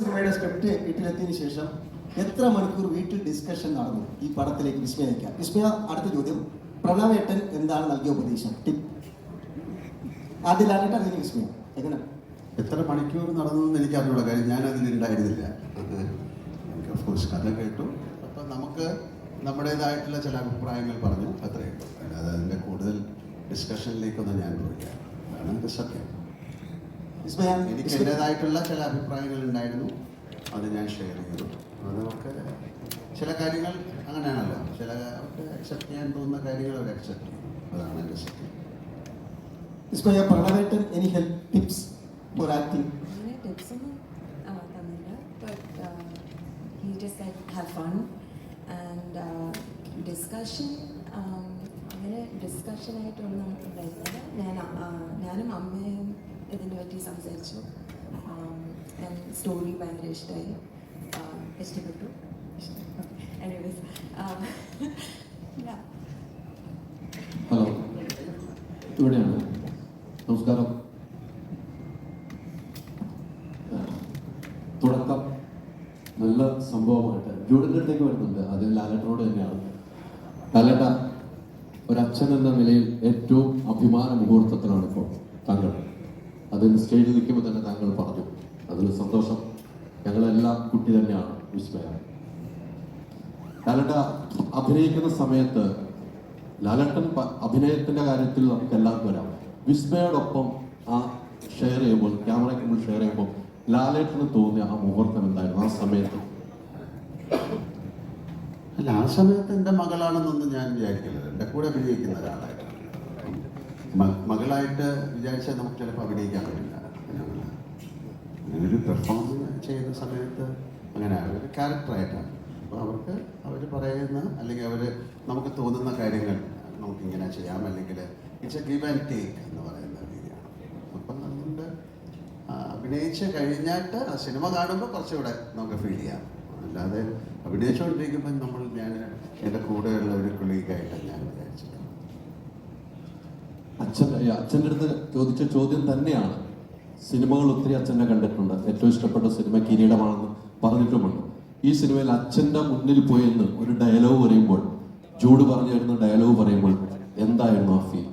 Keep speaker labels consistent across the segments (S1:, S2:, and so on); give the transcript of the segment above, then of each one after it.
S1: സിനിമയുടെ സ്ക്രിപ്റ്റ് വീട്ടിലെത്തിയതിനു ശേഷം എത്ര മണിക്കൂർ വീട്ടിൽ ഡിസ്കഷൻ നടന്നു ഈ പടത്തിലേക്ക് വിസ്മയിക്കാം? വിസ്മയ, അടുത്ത ചോദ്യം, പ്രണവേട്ടൻ എന്താണ് നൽകിയ ഉപദേശം? ടിപ്പ് ആദ്യമായിട്ട് അതിന് വിസ്മയം എങ്ങനെ
S2: എത്ര മണിക്കൂർ നടന്നതെന്ന് എനിക്ക് അറിഞ്ഞൂടാ, കാര്യം ഞാൻ അതിലുണ്ടായിരുന്നില്ല. എനിക്ക് ഓഫ്കോഴ്സ് കഥ കേട്ടു. അപ്പം നമുക്ക് നമ്മുടേതായിട്ടുള്ള ചില അഭിപ്രായങ്ങൾ പറഞ്ഞു, അത്രയും. അല്ലാതെ അതിൻ്റെ കൂടുതൽ ഡിസ്കഷനിലേക്കൊന്നും ഞാൻ പോയില്ല. അതാണ് എൻ്റെ സത്യം. എനിക്ക് എൻ്റേതായിട്ടുള്ള ചില അഭിപ്രായങ്ങൾ ഉണ്ടായിരുന്നു, അത് ഞാൻ ഷെയർ ചെയ്തു. അത് നമുക്ക് ചില കാര്യങ്ങൾ അങ്ങനെയാണല്ലോ, ചില അവർക്ക് അക്സെപ്റ്റ് ചെയ്യാൻ തോന്നുന്ന കാര്യങ്ങൾ അവർ അക്സെപ്റ്റ് ചെയ്യും. അതാണ് എൻ്റെ സത്യം.
S1: വിസ്മയ, പ്രണവേട്ടൻ any help tips for acting?
S3: Tips ഒന്നും തന്നില്ല, but he just like have fun and discussion. അങ്ങനെ ഡിസ്കഷനായിട്ടൊന്നും ഉണ്ടായിരുന്നില്ല. ഞാനും അമ്മയും ഇതിനെ പറ്റി സംസാരിച്ചു. സ്റ്റോറി ഭയങ്കര ഇഷ്ടമായി, ഇഷ്ടപ്പെട്ടു. എനിവേസ്,
S4: ഹലോ, ഇവിടെയാണ്. നമസ്കാരം. തുടക്കം നല്ല സംഭവമായിട്ട് ജൂഡിൻ്റെ അടുത്തേക്ക് വരുന്നുണ്ട്. അത് ലാലേട്ടനോട് തന്നെയാണ്. ലാലേട്ട, ഒരച്ഛൻ എന്ന നിലയിൽ ഏറ്റവും അഭിമാന മുഹൂർത്തത്തിലാണ് ഇപ്പോൾ താങ്കൾ. അതിന് സ്റ്റേജിൽ നിൽക്കുമ്പോൾ തന്നെ താങ്കൾ പറഞ്ഞു, അതിൽ സന്തോഷം. ഞങ്ങളെല്ലാം കുട്ടി തന്നെയാണ് വിസ്മയ. ലാലേട്ട അഭിനയിക്കുന്ന സമയത്ത്, ലാലേട്ടൻ അഭിനയത്തിൻ്റെ കാര്യത്തിൽ നമുക്ക് എല്ലാവർക്കും വരാം. വിസ്മയോടൊപ്പം ആ ഷെയർ ചെയ്യുമ്പോൾ, ക്യാമറയ്ക്ക് മുന്നിൽ ഷെയർ ചെയ്യുമ്പോൾ ലാലേട്ടന് തോന്നിയ ആ മുഹൂർത്തം എന്തായിരുന്നു ആ സമയത്ത്?
S2: അല്ല, ആ സമയത്ത് എൻ്റെ മകളാണെന്നൊന്നും ഞാൻ വിചാരിക്കുന്നത്. എൻ്റെ കൂടെ അഭിനയിക്കുന്ന ഒരാളായിട്ടാണ്. മകളായിട്ട് വിചാരിച്ചാൽ നമുക്ക് ചിലപ്പോൾ അഭിനയിക്കാൻ പറ്റില്ല. അങ്ങനൊരു പെർഫോമൻസ് ചെയ്യുന്ന സമയത്ത് അങ്ങനെയാണ്, ഒരു ക്യാരക്ടറായിട്ടാണ്. അപ്പോൾ അവർക്ക് അവർ പറയുന്ന, അല്ലെങ്കിൽ അവർ നമുക്ക് തോന്നുന്ന കാര്യങ്ങൾ നമുക്കിങ്ങനെ ചെയ്യാം, അല്ലെങ്കിൽ it's A give and take എന്ന് പറയുന്ന രീതിയാണ്. അപ്പം അതുകൊണ്ട് അഭിനയിച്ച് കഴിഞ്ഞിട്ട് ആ സിനിമ കാണുമ്പോൾ കുറച്ചുകൂടെ നമുക്ക് ഫീൽ ചെയ്യാം. അല്ലാതെ അഭിനയിച്ചുകൊണ്ടിരിക്കുമ്പോൾ ഞാൻ എൻ്റെ കൂടെയുള്ള ഒരു കൊളീഗായിട്ടാണ് ഞാൻ വിചാരിച്ചത്.
S4: അച്ഛൻ്റെ അടുത്ത് ചോദിച്ച ചോദ്യം തന്നെയാണ്. സിനിമകൾ ഒത്തിരി അച്ഛനെ കണ്ടിട്ടുണ്ട്, ഏറ്റവും ഇഷ്ടപ്പെട്ട സിനിമ കിരീടമാണെന്ന് പറഞ്ഞിട്ടുമുണ്ട്. ഈ സിനിമയിൽ അച്ഛൻ്റെ മുന്നിൽ പോയെന്ന് ഒരു ഡയലോഗ് പറയുമ്പോൾ, ജൂഡ് പറഞ്ഞു തരുന്ന ഡയലോഗ് പറയുമ്പോൾ എന്തായിരുന്നു ആ ഫീൽ?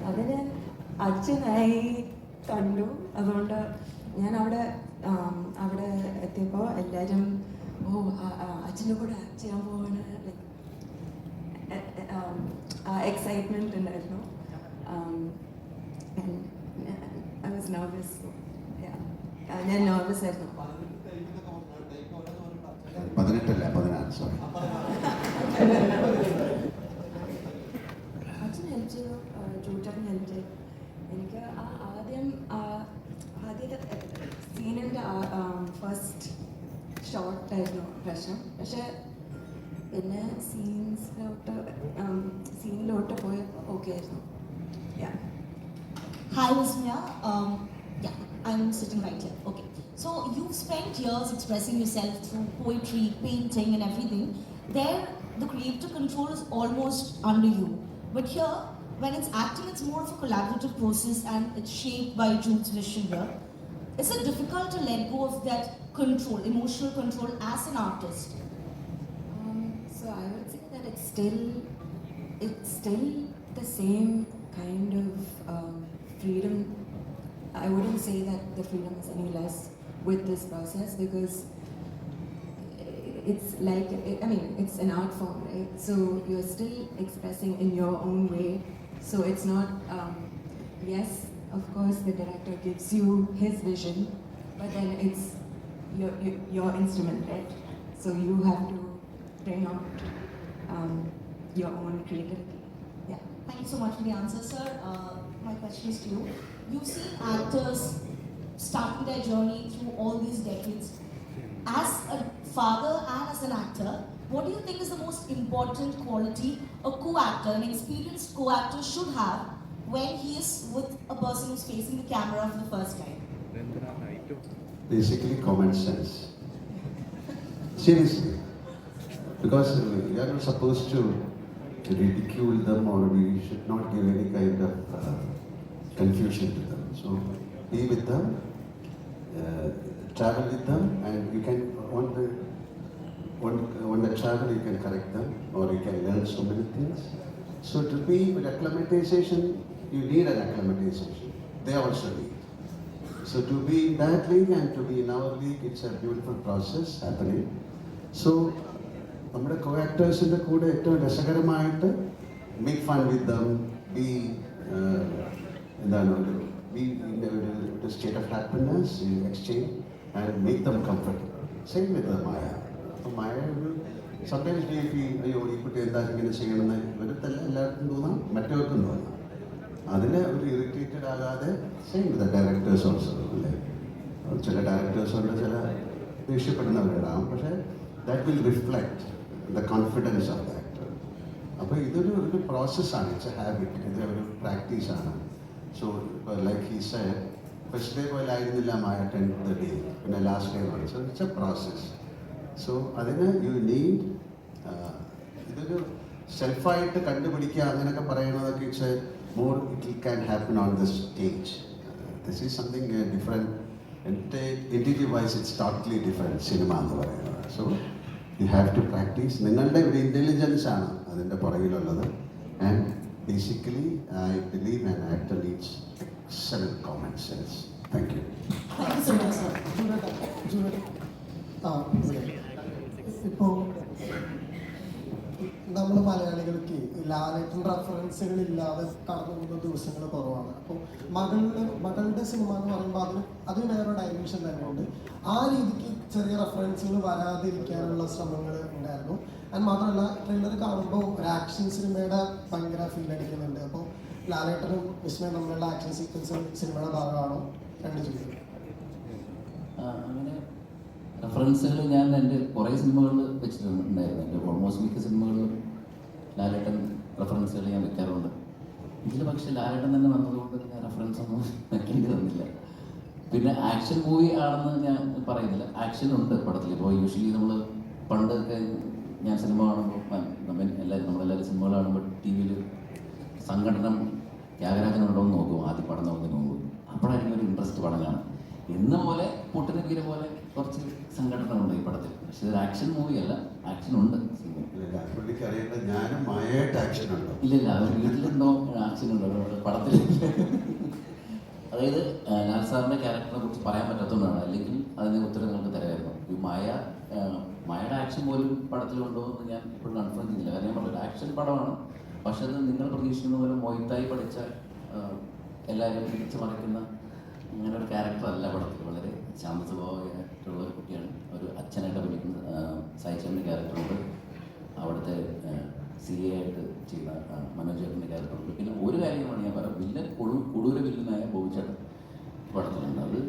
S3: അതിന് അച്ഛനായി കണ്ടു. അതുകൊണ്ട് ഞാൻ അവിടെ എത്തിയപ്പോൾ എല്ലാവരും അച്ഛൻ്റെ കൂടെ ആക്ട് ചെയ്യാൻ പോവാണ്, എക്സൈറ്റ്മെൻറ്റ് ഉണ്ടായിരുന്നു. I was nervous. ഞാൻ നെർവസ് ആയിരുന്നു.
S2: 18 അല്ല 16, സോറി.
S3: അച്ഛൻ ഹെൽപ്പ് ചെയ്തു, ജൂട്ടൻ ഹെൽപ്പ് ചെയ്തു. എനിക്ക് ആദ്യത്തെ സീനിൻ്റെ ഫസ്റ്റ് ഷോട്ടായിരുന്നു പ്രശ്നം. പക്ഷെ പിന്നെ സീനിലോട്ട് പോയപ്പോൾ ഓക്കെ ആയിരുന്നു.
S5: Hi, Vismaya. I'm sitting right here. Okay. So you've spent years expressing yourself through poetry, painting, and everything. There, the creative control is almost under you. But here, when it's acting, it's more of a collaborative process, and it's shaped by Jude's vision here. Is it difficult to let go of that control, emotional control, as an artist?
S3: So I would say that it's still the same kind of freedom. I wouldn't say that the freedom is any less with this process, because it's like, it's an art form, right? So you're still expressing in your own way. So it's not, yes, of course the director gives you his vision, but then it's your instrument, right? So you have to bring out your own creativity. Yeah.
S5: Thank you so much for the answer, sir. My question is to you. You've seen actors starting their journey through all these decades. As a father and as an actor, what do you think is the most important quality a co-actor, an experienced co-actor should have when he is with a person who's facing the camera for the first time?
S2: Basically common sense. Seriously. Because you are not supposed to ridicule them or we should not give any kind of confusion to them. So be with them, travel with them, and you can on the travel you can correct them or you can learn so many things. So to be with acclimatization, you need an acclimatization. They also need. So to be in that league and to be in our league, it's a beautiful process happening. So നമ്മുടെ co-actors-ന്റെ കൂടെ ഏറ്റവും രസകരമായിട്ട് make fun with them, be എന്താണ് ഒരു state of happiness, exchange and make them comfortable. Same with Maya. അപ്പം മായ ഒരു sometimes B feel അയ്യോ ഈ കുട്ടി എന്താ ഇങ്ങനെ ചെയ്യണമെന്ന് ഇവരത്തല്ല എല്ലാവർക്കും തോന്നാം, മറ്റവർക്കും തോന്നാം. അതിന് ഒരു ഇറിറ്റേറ്റഡ് ആകാതെ സെയിം വിത്ത് ഡയറക്ടേഴ്സ് ഓൾസോ അല്ലേ. ചില ഡയറക്ടേഴ്സുണ്ട്, ചില ദേഷ്യപ്പെടുന്നവരുണ്ടാകും, പക്ഷേ that will reflect the confidence of the actor. അപ്പോൾ ഇതൊരു പ്രോസസ്സാണ്, ഇറ്റ്സ് എ ഹാബിറ്റ്, ഇത് ഒരു പ്രാക്ടീസാണ്. So like he said, first day പോലെ ആയിരുന്നില്ല മായ 10th ഡേ, പിന്നെ ലാസ്റ്റ് ഡേ ആണ്. So it's a process. So അതിന് യു നീഡ് ഇതൊരു സെൽഫായിട്ട് കണ്ടുപിടിക്കുക അങ്ങനെയൊക്കെ പറയുന്നതൊക്കെ it's a more it can happen on the stage. This is something different. Entity wise it's totally different cinema എന്ന് പറയുന്നത്. So you have to practice. നിങ്ങളുടെ ഒരു ഇൻ്റലിജൻസ് ആണ് അതിൻ്റെ പുറകിലുള്ളത്. And basically I believe an actor needs excellent common sense. Thank you.
S5: Thank you so much, sir.
S6: ഇപ്പോൾ നമ്മൾ മലയാളികൾക്ക് ലാലേട്ടൻ റെഫറൻസുകൾ ഇല്ലാതെ കടന്നു പോകുന്ന ദിവസങ്ങൾ കുറവാണ്. അപ്പോൾ മകളുടെ സിനിമ എന്ന് പറയുമ്പോൾ അതിന് വേറെ ഡയമെൻഷൻ തന്നെയുണ്ട്. ആ രീതിക്ക് ചെറിയ റെഫറൻസുകൾ വരാതിരിക്കാനുള്ള ശ്രമങ്ങൾ ഉണ്ടായിരുന്നു. ആൻഡ് മാത്രമല്ല, ട്രെയിലർ കാണുമ്പോൾ ഒരു ആക്ഷൻ സിനിമയുടെ ഭയങ്കര ഫീൽ അടിക്കുന്നുണ്ട്. അപ്പോൾ ലാലേട്ടനും വിസ്മയും തമ്മിലുള്ള ആക്ഷൻ സീക്വൻസ് സിനിമയുടെ ഭാഗമാണോ? രണ്ട് ചോദ്യം.
S7: അങ്ങനെ റെഫറൻസുകൾ ഞാൻ എൻ്റെ കുറേ സിനിമകളിൽ വെച്ചിട്ടുണ്ടായിരുന്നു. എൻ്റെ ഓൾമോസ്റ്റ് മിക്ക സിനിമകളിലും ലാലേട്ടൻ റെഫറൻസുകൾ ഞാൻ വെക്കാറുണ്ട്. ഇതിൽ പക്ഷേ ലാലേട്ടൻ തന്നെ വന്നതുകൊണ്ട് ഞാൻ റെഫറൻസ് ഒന്നും വെക്കേണ്ടി വന്നില്ല. പിന്നെ ആക്ഷൻ മൂവി ആണെന്ന് ഞാൻ പറയുന്നില്ല, ആക്ഷൻ ഉണ്ട് പടത്തിൽ. ഇപ്പോൾ യൂഷ്വലി നമ്മൾ പണ്ടൊക്കെ ഞാൻ സിനിമ കാണുമ്പോൾ നമ്മളെല്ലാവരും സിനിമകൾ കാണുമ്പോൾ ടി വിയിൽ സംഘടനം ത്യാഗരാജനുണ്ടോ എന്ന് നോക്കും ആദ്യം പടം നോക്കുന്നതിന് മുമ്പ്. അപ്പോഴായിരിക്കും ഒരു ഇൻട്രസ്റ്റ് പടം കാണാൻ. എന്ന പോലെ പൊട്ടുന്ന വീര പോലെ കുറച്ച് സംഘടന ഉണ്ട് ഈ പടത്തിൽ. പക്ഷെ ഇതൊരു ആക്ഷൻ മൂവി അല്ല, ആക്ഷൻ ഉണ്ട്
S2: പുള്ളിക്ക് അറിയേണ്ടത് ഞാനും മായായിട്ട് ആക്ഷൻ ഉണ്ടോ?
S7: ഇല്ലില്ല, അവർ വീട്ടിലുണ്ടോ ആക്ഷൻ ഉണ്ടോ പടത്തിൽ. അതായത് ലാൽ സാറിൻ്റെ ക്യാരക്ടറിനെ കുറിച്ച് പറയാൻ പറ്റാത്തതുകൊണ്ടാണ്, അല്ലെങ്കിൽ അതിന് ഉത്തരം നിങ്ങൾക്ക് തരാമായിരുന്നു. ഈ മായയുടെ ആക്ഷൻ പോലും പടത്തിലുണ്ടോ എന്ന് ഞാൻ ഇപ്പോഴും കൺഫേം ചെയ്യുന്നില്ല. കാരണം ഞാൻ പറഞ്ഞത് ആക്ഷൻ പടമാണ്, പക്ഷെ അത് നിങ്ങൾ പ്രതീക്ഷിക്കുന്ന പോലെ മൊയ്ത്തായി പഠിച്ച എല്ലാവരും തിരിച്ചു മറിക്കുന്ന അങ്ങനെ ഒരു ക്യാരക്ടർ അല്ല പടത്തിൽ. വളരെ ശാന്ത സ്വഭാവമായിട്ടുള്ള ഒരു കുട്ടിയാണ്. ഒരു അച്ഛനായിട്ട് വിളിക്കുന്ന സായിച്ചേട്ടൻ്റെ ക്യാരക്ടറുണ്ട്, അവിടുത്തെ CA ആയിട്ട് ചെയ്ത മനോജ് ചേട്ടൻ്റെ ക്യാരക്ടറുണ്ട്. പിന്നെ ഒരു കാര്യമാണ് ഞാൻ പറയാം, വില്ലൻ കൊടൂര വില്ലനായ ബോബിച്ചേട്ടൻ പടത്തിലുണ്ട്. അത്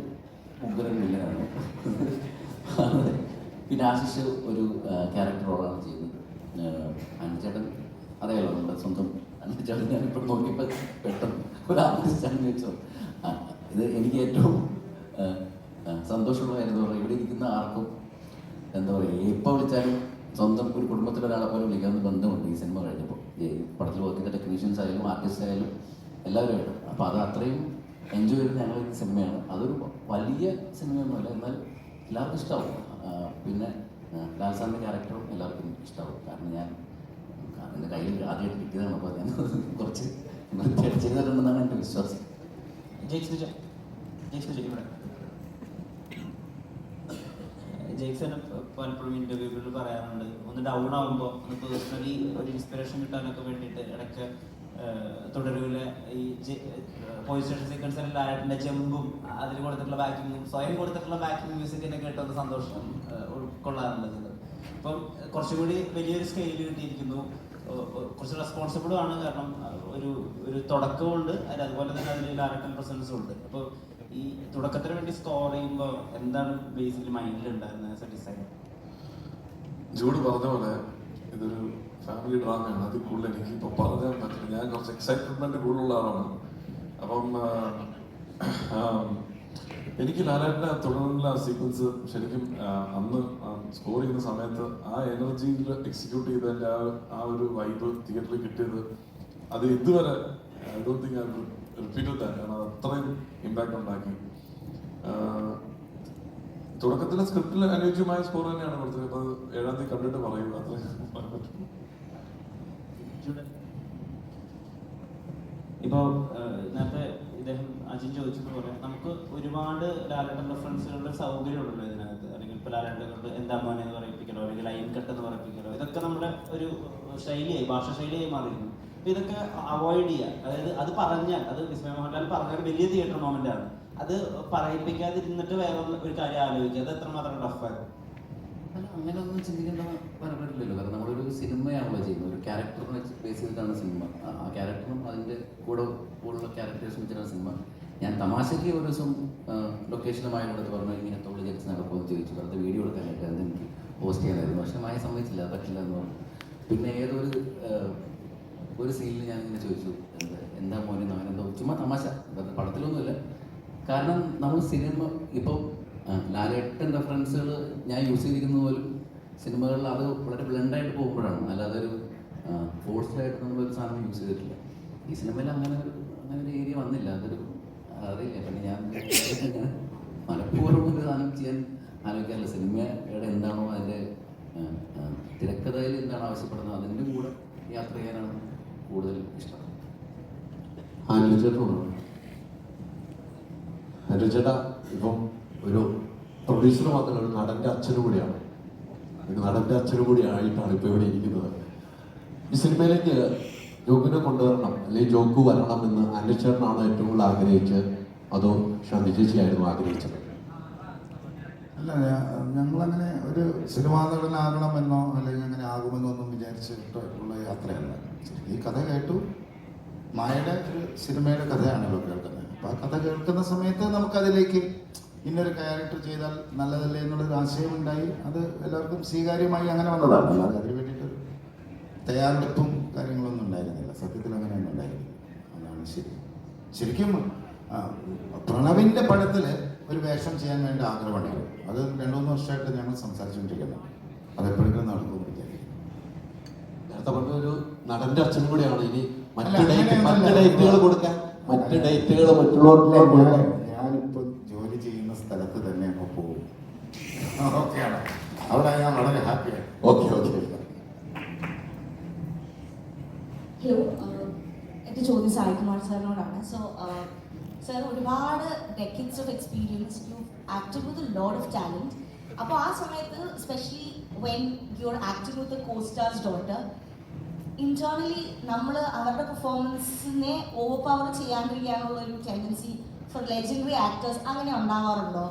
S7: ഉഗ്രൻ വില്ലനാണ്. പിന്നെ ആശിഷ് ഒരു ക്യാരക്ടർ റോളാണ് ചെയ്യുന്നത്. അഞ്ചേട്ടൻ അറിയാലോ, നമ്മുടെ സ്വന്തം അഞ്ചേട്ടൻ. ഞാനിപ്പോൾ നോക്കിയപ്പോൾ പെട്ടെന്ന് ഒരു ആർട്ടിസ്റ്റാണെന്ന് വെച്ചോ. ഇത് എനിക്ക് ഏറ്റവും സന്തോഷമുള്ള കാര്യം എന്താ പറയുക, ഇവിടെ ഇരിക്കുന്ന ആർക്കും എന്താ പറയുക, എപ്പോൾ വിളിച്ചാലും സ്വന്തം ഒരു കുടുംബത്തിലൊരാളെ പോലെ വിളിക്കാവുന്ന ബന്ധമുണ്ട് ഈ സിനിമ കഴിഞ്ഞപ്പോൾ. ഈ പടത്തിൽ വർക്ക് ചെയ്ത ടെക്നീഷ്യൻസ് ആയാലും ആർട്ടിസ്റ്റ് ആയാലും എല്ലാവരുമായിട്ടും. അപ്പോൾ അത് അത്രയും എൻജോയ് ചെയ്ത് ഞങ്ങൾ ഈ സിനിമയാണ്. അതൊരു വലിയ സിനിമയൊന്നുമല്ല, എന്നാൽ എല്ലാവർക്കും ഇഷ്ടമാവും. പിന്നെ ലാൽ സാറിൻ്റെ ക്യാരക്ടറും എല്ലാവർക്കും ഇഷ്ടമാവും. കാരണം ഞാൻ എൻ്റെ കയ്യിൽ ആദ്യമായിട്ട് കിട്ടിയതാണ്. അപ്പോൾ ഞാൻ കുറച്ച് വൃത്തിയായിട്ട് ചെയ്തിട്ടുണ്ടെന്നാണ് എൻ്റെ വിശ്വാസം.
S8: ജെയ്ക്സൺ പലപ്പോഴും ഇന്റർവ്യൂകളിൽ പറയാറുണ്ട്, ഒന്ന് ഡൗൺ ആകുമ്പോൾ ഒന്ന് പേഴ്സണലി ഒരു ഇൻസ്പിറേഷൻ കിട്ടാനൊക്കെ വേണ്ടിയിട്ട് ഇടയ്ക്ക് തുടരുവിലെ ഈ പോലീസ് സ്റ്റേഷൻ സീക്വൻസിൽ ലാലേട്ടൻ്റെ ജമ്പും അതിൽ കൊടുത്തിട്ടുള്ള ബാക്കിങ്ങും സ്വയം കൊടുത്തിട്ടുള്ള ബാക്കിംഗ് മ്യൂസിക്കിനെ കേട്ടൊന്ന് സന്തോഷം ഉൾക്കൊള്ളാറുള്ളത്. ഇപ്പം കുറച്ചുകൂടി വലിയൊരു സ്കെയിൽ കിട്ടിയിരിക്കുന്നു, കുറച്ച് റെസ്പോൺസിബിളും ആണ്. കാരണം ഒരു തുടക്കമുണ്ട്, അതുപോലെ തന്നെ അതിൽ ലാലേട്ടൻ പ്രസൻസും ഉണ്ട്. അപ്പോൾ ഈ തുടക്കത്തിന് വേണ്ടി സ്കോർ ചെയ്യുമ്പോൾ എന്താണ് ബേസിക്കലി മൈൻഡിലുണ്ടായിരുന്നത് ഡിസൈൻ?
S9: ജൂഡ് പറഞ്ഞ പോലെ ഇതൊരു ഫാമിലി ഡ്രാമയാണ്. അതിൽ കൂടുതൽ എനിക്ക് ഇപ്പോൾ പറയാൻ പറ്റില്ല. ഞാൻ കുറച്ച് എക്സൈറ്റ്മെന്റ് കൂടുതലുള്ള ആളാണ്. അപ്പം എനിക്ക് ലാലേട്ടൻ്റെ തുടർന്നുള്ള സീക്വൻസ് ശരിക്കും അന്ന് സ്കോർ ചെയ്യുന്ന സമയത്ത് ആ എനർജിയിൽ എക്സിക്യൂട്ട് ചെയ്തതിൻ്റെ ആ ഒരു വൈബ് തിയേറ്ററിൽ കിട്ടിയത് അത് ഇതുവരെ I don't think I repeated that. കാരണം അത് അത്രയും ഇമ്പാക്ട് ഉണ്ടാക്കി. തുടക്കത്തിലെ സ്ക്രിപ്റ്റിൽ അനുയോജ്യമായ സ്കോർ തന്നെയാണ് കൊടുത്തത്. അപ്പോൾ 7-ാം തീയതി കണ്ടിട്ട് പറയുക, അത്രയും പറയാൻ പറ്റും.
S8: ഇപ്പോൾ നേരത്തെ ഇദ്ദേഹം അജിൻ ചോദിച്ചതുപോലെ നമുക്ക് ഒരുപാട് ലാലേട്ടൻ റെഫറൻസുകളുടെ സൗകര്യമുണ്ടല്ലോ ഇതിനകത്ത്. അല്ലെങ്കിൽ ഇപ്പോൾ ലാലേട്ടൻ കൊണ്ട് എന്താ മോനെ എന്ന് പറയിപ്പിക്കലോ അല്ലെങ്കിൽ ലൈൻ കട്ട് എന്ന് പറയിപ്പിക്കലോ, ഇതൊക്കെ നമ്മുടെ ഒരു ശൈലിയായി, ഭാഷാ ശൈലിയായി മാറിയിരുന്നു. അപ്പോൾ ഇതൊക്കെ അവോയ്ഡ് ചെയ്യുക. അതായത് അത് പറഞ്ഞാൽ, അത് വിസ്മയ മോഹൻലാൽ പറഞ്ഞാൽ വലിയ തിയേറ്റർ മൊമെന്റ് ആണ്. അത് പറയിപ്പിക്കാതിരുന്നിട്ട് വേറെ ഒരു കാര്യം ആലോചിക്കുക. അത് എത്രമാത്രം ടഫായിരുന്നു?
S7: അല്ല, അങ്ങനെ ഒന്നും ചിന്തിക്കേണ്ട പറഞ്ഞിട്ടില്ലല്ലോ. കാരണം നമ്മളൊരു സിനിമയാണല്ലോ ചെയ്യുന്നത്, ഒരു ക്യാരക്ടറിനെ ബേസ് ചെയ്തിട്ടാണ് സിനിമ. ആ ക്യാരക്ടറും അതിൻ്റെ കൂടെയുള്ള ക്യാരക്ടേഴ്സ് വെച്ചിട്ടാണ് സിനിമ. ഞാൻ തമാശയ്ക്ക് ഒരു ദിവസം ലൊക്കേഷനുമായി അടുത്ത് പറഞ്ഞു, ഇങ്ങനെ തൊഴിൽ ജനിച്ച് നടക്കുമെന്ന് ചോദിച്ചു. വെറുതെ വീഡിയോ എടുക്കാനായിട്ട് അത് എനിക്ക് പോസ്റ്റ് ചെയ്യാനായിരുന്നു. പക്ഷെ മായ സമ്മതിച്ചില്ല, പറ്റില്ല എന്ന് പറഞ്ഞു. പിന്നെ ഒരു സീനിൽ ഞാൻ ഇങ്ങനെ ചോദിച്ചു, എന്താ മോനെ നാനെന്തോ, ചുമ്മാ തമാശ, പടത്തിലൊന്നുമില്ല. കാരണം നമ്മൾ സിനിമ ഇപ്പോൾ ലാലേട്ടൻ റെഫറൻസുകൾ ഞാൻ യൂസ് ചെയ്തിരിക്കുന്നത് പോലും സിനിമകളിൽ അത് വളരെ ബ്ലെൻഡായിട്ട് പോകുമ്പോഴാണ്, അല്ലാതെ ഒരു ഫോഴ്സ്ഡായിട്ട് നമ്മളൊരു സാധനം യൂസ് ചെയ്തിട്ടില്ല. ഈ സിനിമയിൽ അങ്ങനെ ഒരു ഏരിയ വന്നില്ല. അറിയില്ല. പിന്നെ ഞാൻ മനഃപൂർവ്വം ഒരു സാധനം ചെയ്യാൻ ആലോചിക്കാറില്ല. സിനിമയുടെ എന്താണോ അതിൻ്റെ തിരക്കഥയിൽ എന്താണോ ആവശ്യപ്പെടുന്നത് അതിൻ്റെ കൂടെ യാത്ര ചെയ്യാനാണ് കൂടുതൽ ഇഷ്ടം.
S4: അനുചേട്ടാ ഇപ്പം ഒരു പ്രൊഡ്യൂസർ മാത്രമല്ല, ഒരു നടൻ്റെ അച്ഛനും കൂടിയാണ്. ഒരു നടൻ്റെ അച്ഛനും കൂടി ആയിട്ടാണ് ഇപ്പോൾ ഇവിടെ ഇരിക്കുന്നത്. ഈ സിനിമയിലേക്ക് ജോക്കിനെ കൊണ്ടുവരണം അല്ലെങ്കിൽ ജോക്ക് വരണം എന്ന് അനുചേട്ടനാണോ ഏറ്റവും കൂടുതൽ ആഗ്രഹിച്ചത്, അതോ ഷാന്തി ചേച്ചിയായിരുന്നു ആഗ്രഹിച്ചത്?
S10: അല്ല, ഞങ്ങളങ്ങനെ ഒരു സിനിമാ നടനാകണമെന്നോ അല്ലെങ്കിൽ അങ്ങനെ ആകുമെന്നോ ഒന്നും വിചാരിച്ചിട്ടുള്ള യാത്രയല്ല. ഈ കഥ കേട്ടു, മായയുടെ ഒരു സിനിമയുടെ കഥയാണല്ലോ കേൾക്കുന്നത്. അപ്പോൾ ആ കഥ കേൾക്കുന്ന സമയത്ത് നമുക്കതിലേക്ക് ഇന്നൊരു ക്യാരക്ടർ ചെയ്താൽ നല്ലതല്ലേ എന്നുള്ളൊരു ആശയമുണ്ടായി. അത് എല്ലാവർക്കും സ്വീകാര്യമായി അങ്ങനെ വന്നതാണ്. അല്ലാതെ അതിന് വേണ്ടിയിട്ടൊരു തയ്യാറെടുപ്പും കാര്യങ്ങളൊന്നും ഉണ്ടായിരുന്നില്ല. സത്യത്തിൽ അങ്ങനെയൊന്നും ഉണ്ടായിരുന്നില്ല. അതാണ് ശരിക്കും പ്രണവിൻ്റെ പടത്തിൽ ഒരു വേഷം ചെയ്യാൻ വേണ്ടി ആഗ്രഹമുണ്ടായിരുന്നു. അത് 2-3 വർഷമായിട്ട് ഞങ്ങൾ സംസാരിച്ചുകൊണ്ടിരിക്കുന്നത്. അതെപ്പോഴെങ്കിലും നടക്കുമെന്ന് വിചാരിക്കും.
S4: നേരത്തെ പറഞ്ഞ ഒരു നടൻ്റെ അച്ഛനും കൂടിയാണ്. ഇനി മറ്റ് ഡേറ്റുകൾ കൊടുക്കാൻ, മറ്റ് ഡേറ്റുകൾ മറ്റുള്ളവർക്ക്
S10: ഞാനിപ്പോൾ ജോലി ചെയ്യുന്ന സ്ഥലത്ത് തന്നെ അങ്ങ് പോകും. ഓക്കെയാണ്, അവിടെ ഞാൻ വളരെ ഹാപ്പിയാണ്.
S4: ഓക്കെ.
S5: ഹലോ, എൻ്റെ ചോദ്യം സായികുമാർ സാറിനോടാണ്. സോ സാർ, ഒരുപാട് decades of experience, you acted with a lot of talent. അപ്പോൾ ആ സമയത്ത് specially when you are acting with a co stars daughter, internally നമ്മൾ അവരുടെ പെർഫോമൻസിനെ ഓവർ പവർ ചെയ്യാണ്ടിരിക്കാനുള്ള ഒരു ടെൻഡൻസി ഫോർ ലെജൻഡറി ആക്ടേഴ്സ് അങ്ങനെ ഉണ്ടാവാറുണ്ടോ?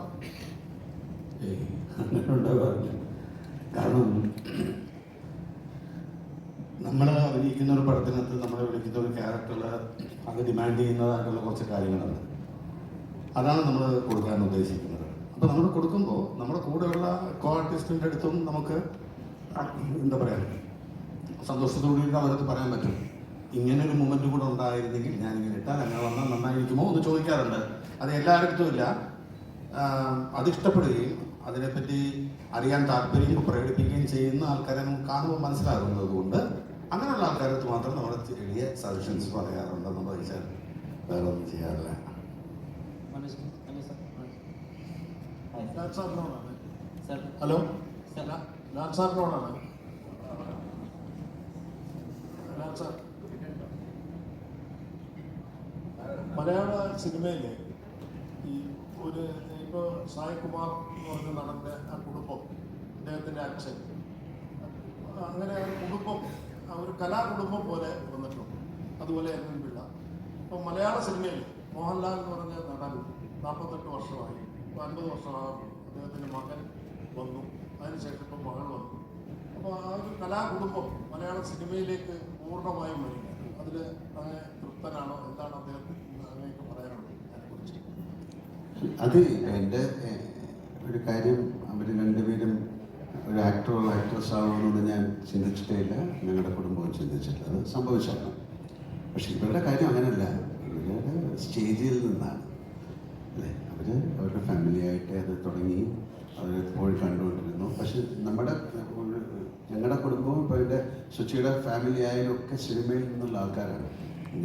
S2: അങ്ങനെ ഉണ്ടാവാറില്ല. കാരണം നമ്മൾ അഭിനയിക്കുന്ന ഒരു പടത്തിനകത്ത് നമ്മളെ വിളിക്കുന്ന ഒരു ക്യാരക്ടറിൽ അത് ഡിമാൻഡ് ചെയ്യുന്നതായിട്ടുള്ള കുറച്ച് കാര്യങ്ങളുണ്ട്. അതാണ് നമ്മൾ കൊടുക്കാൻ ഉദ്ദേശിക്കുന്നത്. അപ്പോൾ നമ്മൾ കൊടുക്കുമ്പോൾ നമ്മുടെ കൂടെയുള്ള കോ ആർട്ടിസ്റ്റിൻ്റെ അടുത്തും നമുക്ക് എന്താ പറയുക, സന്തോഷത്തോടുകൂടി അവരടുത്ത് പറയാൻ പറ്റും, ഇങ്ങനൊരു മൊമെൻ്റ് കൂടെ ഉണ്ടായിരുന്നെങ്കിൽ ഞാനിങ്ങനെ ഇട്ടാൽ അങ്ങനെ വന്നാൽ നന്നായിരിക്കുമോ എന്ന് ചോദിക്കാറുണ്ട്. അത് എല്ലായിടത്തും ഇല്ല. അത് ഇഷ്ടപ്പെടുകയും അതിനെപ്പറ്റി അറിയാൻ താല്പര്യം പ്രകടിപ്പിക്കുകയും ചെയ്യുന്ന ആൾക്കാരെ നമുക്ക് കാണുമ്പോൾ മനസ്സിലാകുന്നത് കൊണ്ട് അങ്ങനെയുള്ള ആൾക്കാരടുത്ത് മാത്രം നമ്മൾ ചെറിയ സജഷൻസ് പറയാറുണ്ടെന്ന് വെച്ചാൽ വേറെ ഒന്നും ചെയ്യാറില്ല.
S10: ഹലോ, ലാൽ സാറിനോടാണ്. മലയാള സിനിമയിലെ ഈ ഒരു ഇപ്പോൾ സായികുമാർ എന്ന് പറഞ്ഞ നടൻ്റെ ആ കുടുംബം, അദ്ദേഹത്തിൻ്റെ അച്ഛൻ, അങ്ങനെ ഒരു കുടുംബം, ഒരു കലാകുടുംബം പോലെ വന്നിട്ടുണ്ട്. അതുപോലെ എൻ പിള്ള. ഇപ്പോൾ മലയാള സിനിമയിൽ മോഹൻലാൽ എന്ന് പറഞ്ഞ നടൻ 48 വർഷമായി, 50 വർഷമാകും. അദ്ദേഹത്തിൻ്റെ മകൻ വന്നു, അതിനുശേഷം ഇപ്പോൾ മകൾ വന്നു. അപ്പോൾ ആ ഒരു കലാകുടുംബം മലയാള സിനിമയിലേക്ക് പൂർണ്ണമായും വരിക, അതിൽ അങ്ങനെ തൃപ്തനാണോ? എന്താണ് അദ്ദേഹത്തിന് അങ്ങനെയൊക്കെ പറയാനുള്ളത് അതിനെക്കുറിച്ച്?
S2: അത് എൻ്റെ ഒരു കാര്യം, അവർ രണ്ടുപേരും ഒരു ആക്ടറോ ആക്ട്രസ് ആവുമെന്നൊന്നും ഞാൻ ചിന്തിച്ചിട്ടേ ഇല്ല. ഞങ്ങളുടെ കുടുംബവും ചിന്തിച്ചിട്ടില്ല. അത് സംഭവിച്ചാണ്. പക്ഷെ ഇവരുടെ കാര്യം അങ്ങനെയല്ല. ഇവരുടെ സ്റ്റേജിൽ നിന്നാണ് അല്ലേ, അവരുടെ ഫാമിലിയായിട്ട് അത് തുടങ്ങി അവരെപ്പോഴും കണ്ടുകൊണ്ടിരുന്നു. പക്ഷെ ഞങ്ങളുടെ കുടുംബവും ഇപ്പോൾ എൻ്റെ ശുചിയുടെ ഫാമിലി ആയാലും ഒക്കെ സിനിമയിൽ നിന്നുള്ള ആൾക്കാരാണ്.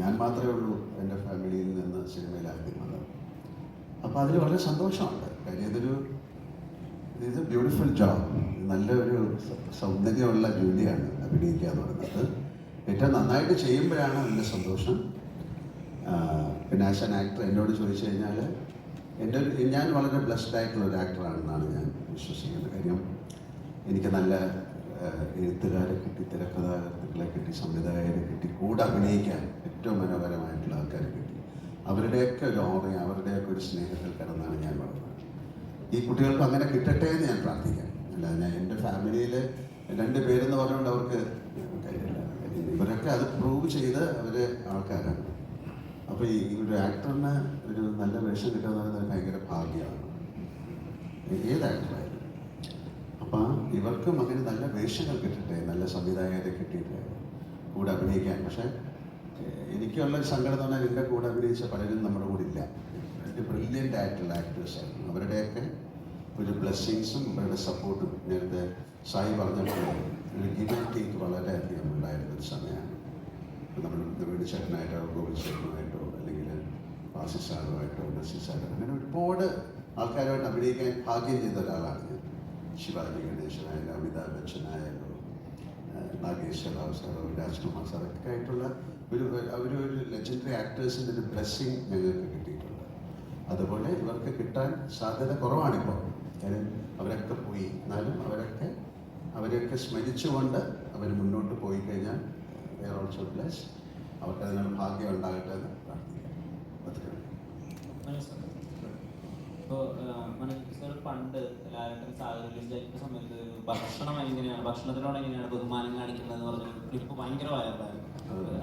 S2: ഞാൻ മാത്രമേ ഉള്ളൂ എൻ്റെ ഫാമിലിയിൽ നിന്ന് സിനിമയിലാക്കുന്നത്. അപ്പോൾ അതിൽ വളരെ സന്തോഷമുണ്ട്. കാര്യം ഇത് ബ്യൂട്ടിഫുൾ ജോബ്, നല്ലൊരു സൗന്ദര്യമുള്ള ജോലിയാണ് അഭിനയിക്കുക എന്ന് പറയുന്നത്. ഏറ്റവും നന്നായിട്ട് ചെയ്യുമ്പോഴാണ് അതിൻ്റെ സന്തോഷം. പിന്നെ ആസ് ആൻ ആക്ടർ എന്നോട് ചോദിച്ചു കഴിഞ്ഞാൽ ഞാൻ വളരെ ബ്ലെസ്ഡ് ആയിട്ടുള്ള ഒരു ആക്ടറാണെന്നാണ് ഞാൻ വിശ്വസിക്കുന്നത്. കാര്യം എനിക്ക് നല്ല എഴുത്തുകാരെ കിട്ടി, തിരക്കഥാകൃത്തുക്കളെ കിട്ടി, സംവിധായകരെ കിട്ടി, കൂടെ അഭിനയിക്കാൻ ഏറ്റവും മനോഹരമായിട്ടുള്ള ആൾക്കാരെ കിട്ടി. അവരുടെയൊക്കെ ഒരു ഓർമ്മ, അവരുടെയൊക്കെ ഒരു സ്നേഹത്തിൽ കിടന്നാണ് ഞാൻ വളർന്നത്. ഈ കുട്ടികൾക്ക് അങ്ങനെ കിട്ടട്ടെ എന്ന് ഞാൻ പ്രാർത്ഥിക്കാം. അല്ല, ഞാൻ എൻ്റെ ഫാമിലിയിൽ 2 പേരെന്ന് പറഞ്ഞുകൊണ്ട് അവർക്ക് കഴിയില്ല. ഇവരൊക്കെ അത് പ്രൂവ് ചെയ്ത് അവർ ആൾക്കാരാണ്. അപ്പോൾ ഈ ഒരു ആക്ടറിന് ഒരു നല്ല വേഷം കിട്ടുക എന്ന് പറയുന്നത് ഭയങ്കര ഭാഗ്യമാണ്, ഏത് ആക്ടറായാലും. അപ്പം ഇവർക്കും അങ്ങനെ നല്ല വേഷങ്ങൾ കിട്ടട്ടെ, നല്ല സംവിധായകരെ കിട്ടിയിട്ട് കൂടെ അഭിനയിക്കാൻ. പക്ഷേ എനിക്കുള്ള സങ്കടം എന്ന് പറഞ്ഞാൽ എൻ്റെ കൂടെ അഭിനയിച്ച പലരും നമ്മുടെ കൂടെ ഇല്ല. ബ്രില്യൻ്റ് ആയിട്ടുള്ള ആക്ടേഴ്സാണ്. അവരുടെയൊക്കെ ഒരു ബ്ലെസ്സിങ്സും അവരുടെ സപ്പോർട്ടും നേരത്തെ സായി പറഞ്ഞപ്പോൾ ഒരു ഗിവ് ആൻഡ് ടേക്ക് വളരെയധികം ഉണ്ടായിരുന്നൊരു സമയമാണ്. നമ്മൾ വേണു ചേട്ടനായിട്ടോ ഗോവിന്ദ് ചേട്ടനുമായിട്ടോ അല്ലെങ്കിൽ വാസി സാറുമായിട്ടോ നസീർ സാറോ അങ്ങനെ ഒരുപാട് ആൾക്കാരുമായിട്ട് അഭിനയിക്കാൻ ഭാഗ്യം ചെയ്ത ഒരാളാണ് ഞാൻ. ശിവാജി ഗണേശനായാലും അമിതാഭ് ബച്ചനായാലും നാഗേശ്വര റാവ് സാറോ രാജ്കുമാർ സാറൊക്കെ ആയിട്ടുള്ള ഒരു ലെജൻഡറി ആക്ടേഴ്സിൻ്റെ ഒരു ബ്ലെസ്സിങ് ഞങ്ങൾക്ക് കിട്ടിയിട്ടുണ്ട്. അതുപോലെ ഇവർക്ക് കിട്ടാൻ സാധ്യത കുറവാണിപ്പോൾ. കാര്യം അവരൊക്കെ പോയി, എന്നാലും അവരെയൊക്കെ സ്മരിച്ചുകൊണ്ട് അവർ മുന്നോട്ട് പോയി കഴിഞ്ഞാൽ they are also blessed. അവർക്ക് അതിനുള്ള ഭാഗ്യം ഉണ്ടാകട്ടെ എന്ന് പ്രാർത്ഥിക്കാം.
S8: ഇപ്പോൾ പണ്ട് ലാലേട്ടൻ സാഹചര്യം സമയത്ത് ഭക്ഷണം എങ്ങനെയാണ്, ഭക്ഷണത്തിനോട് എങ്ങനെയാണ് ബഹുമാനം കാണിക്കുന്നത് എന്ന് പറഞ്ഞ ക്ലിപ്പ് ഭയങ്കര വൈറലായിരുന്നു.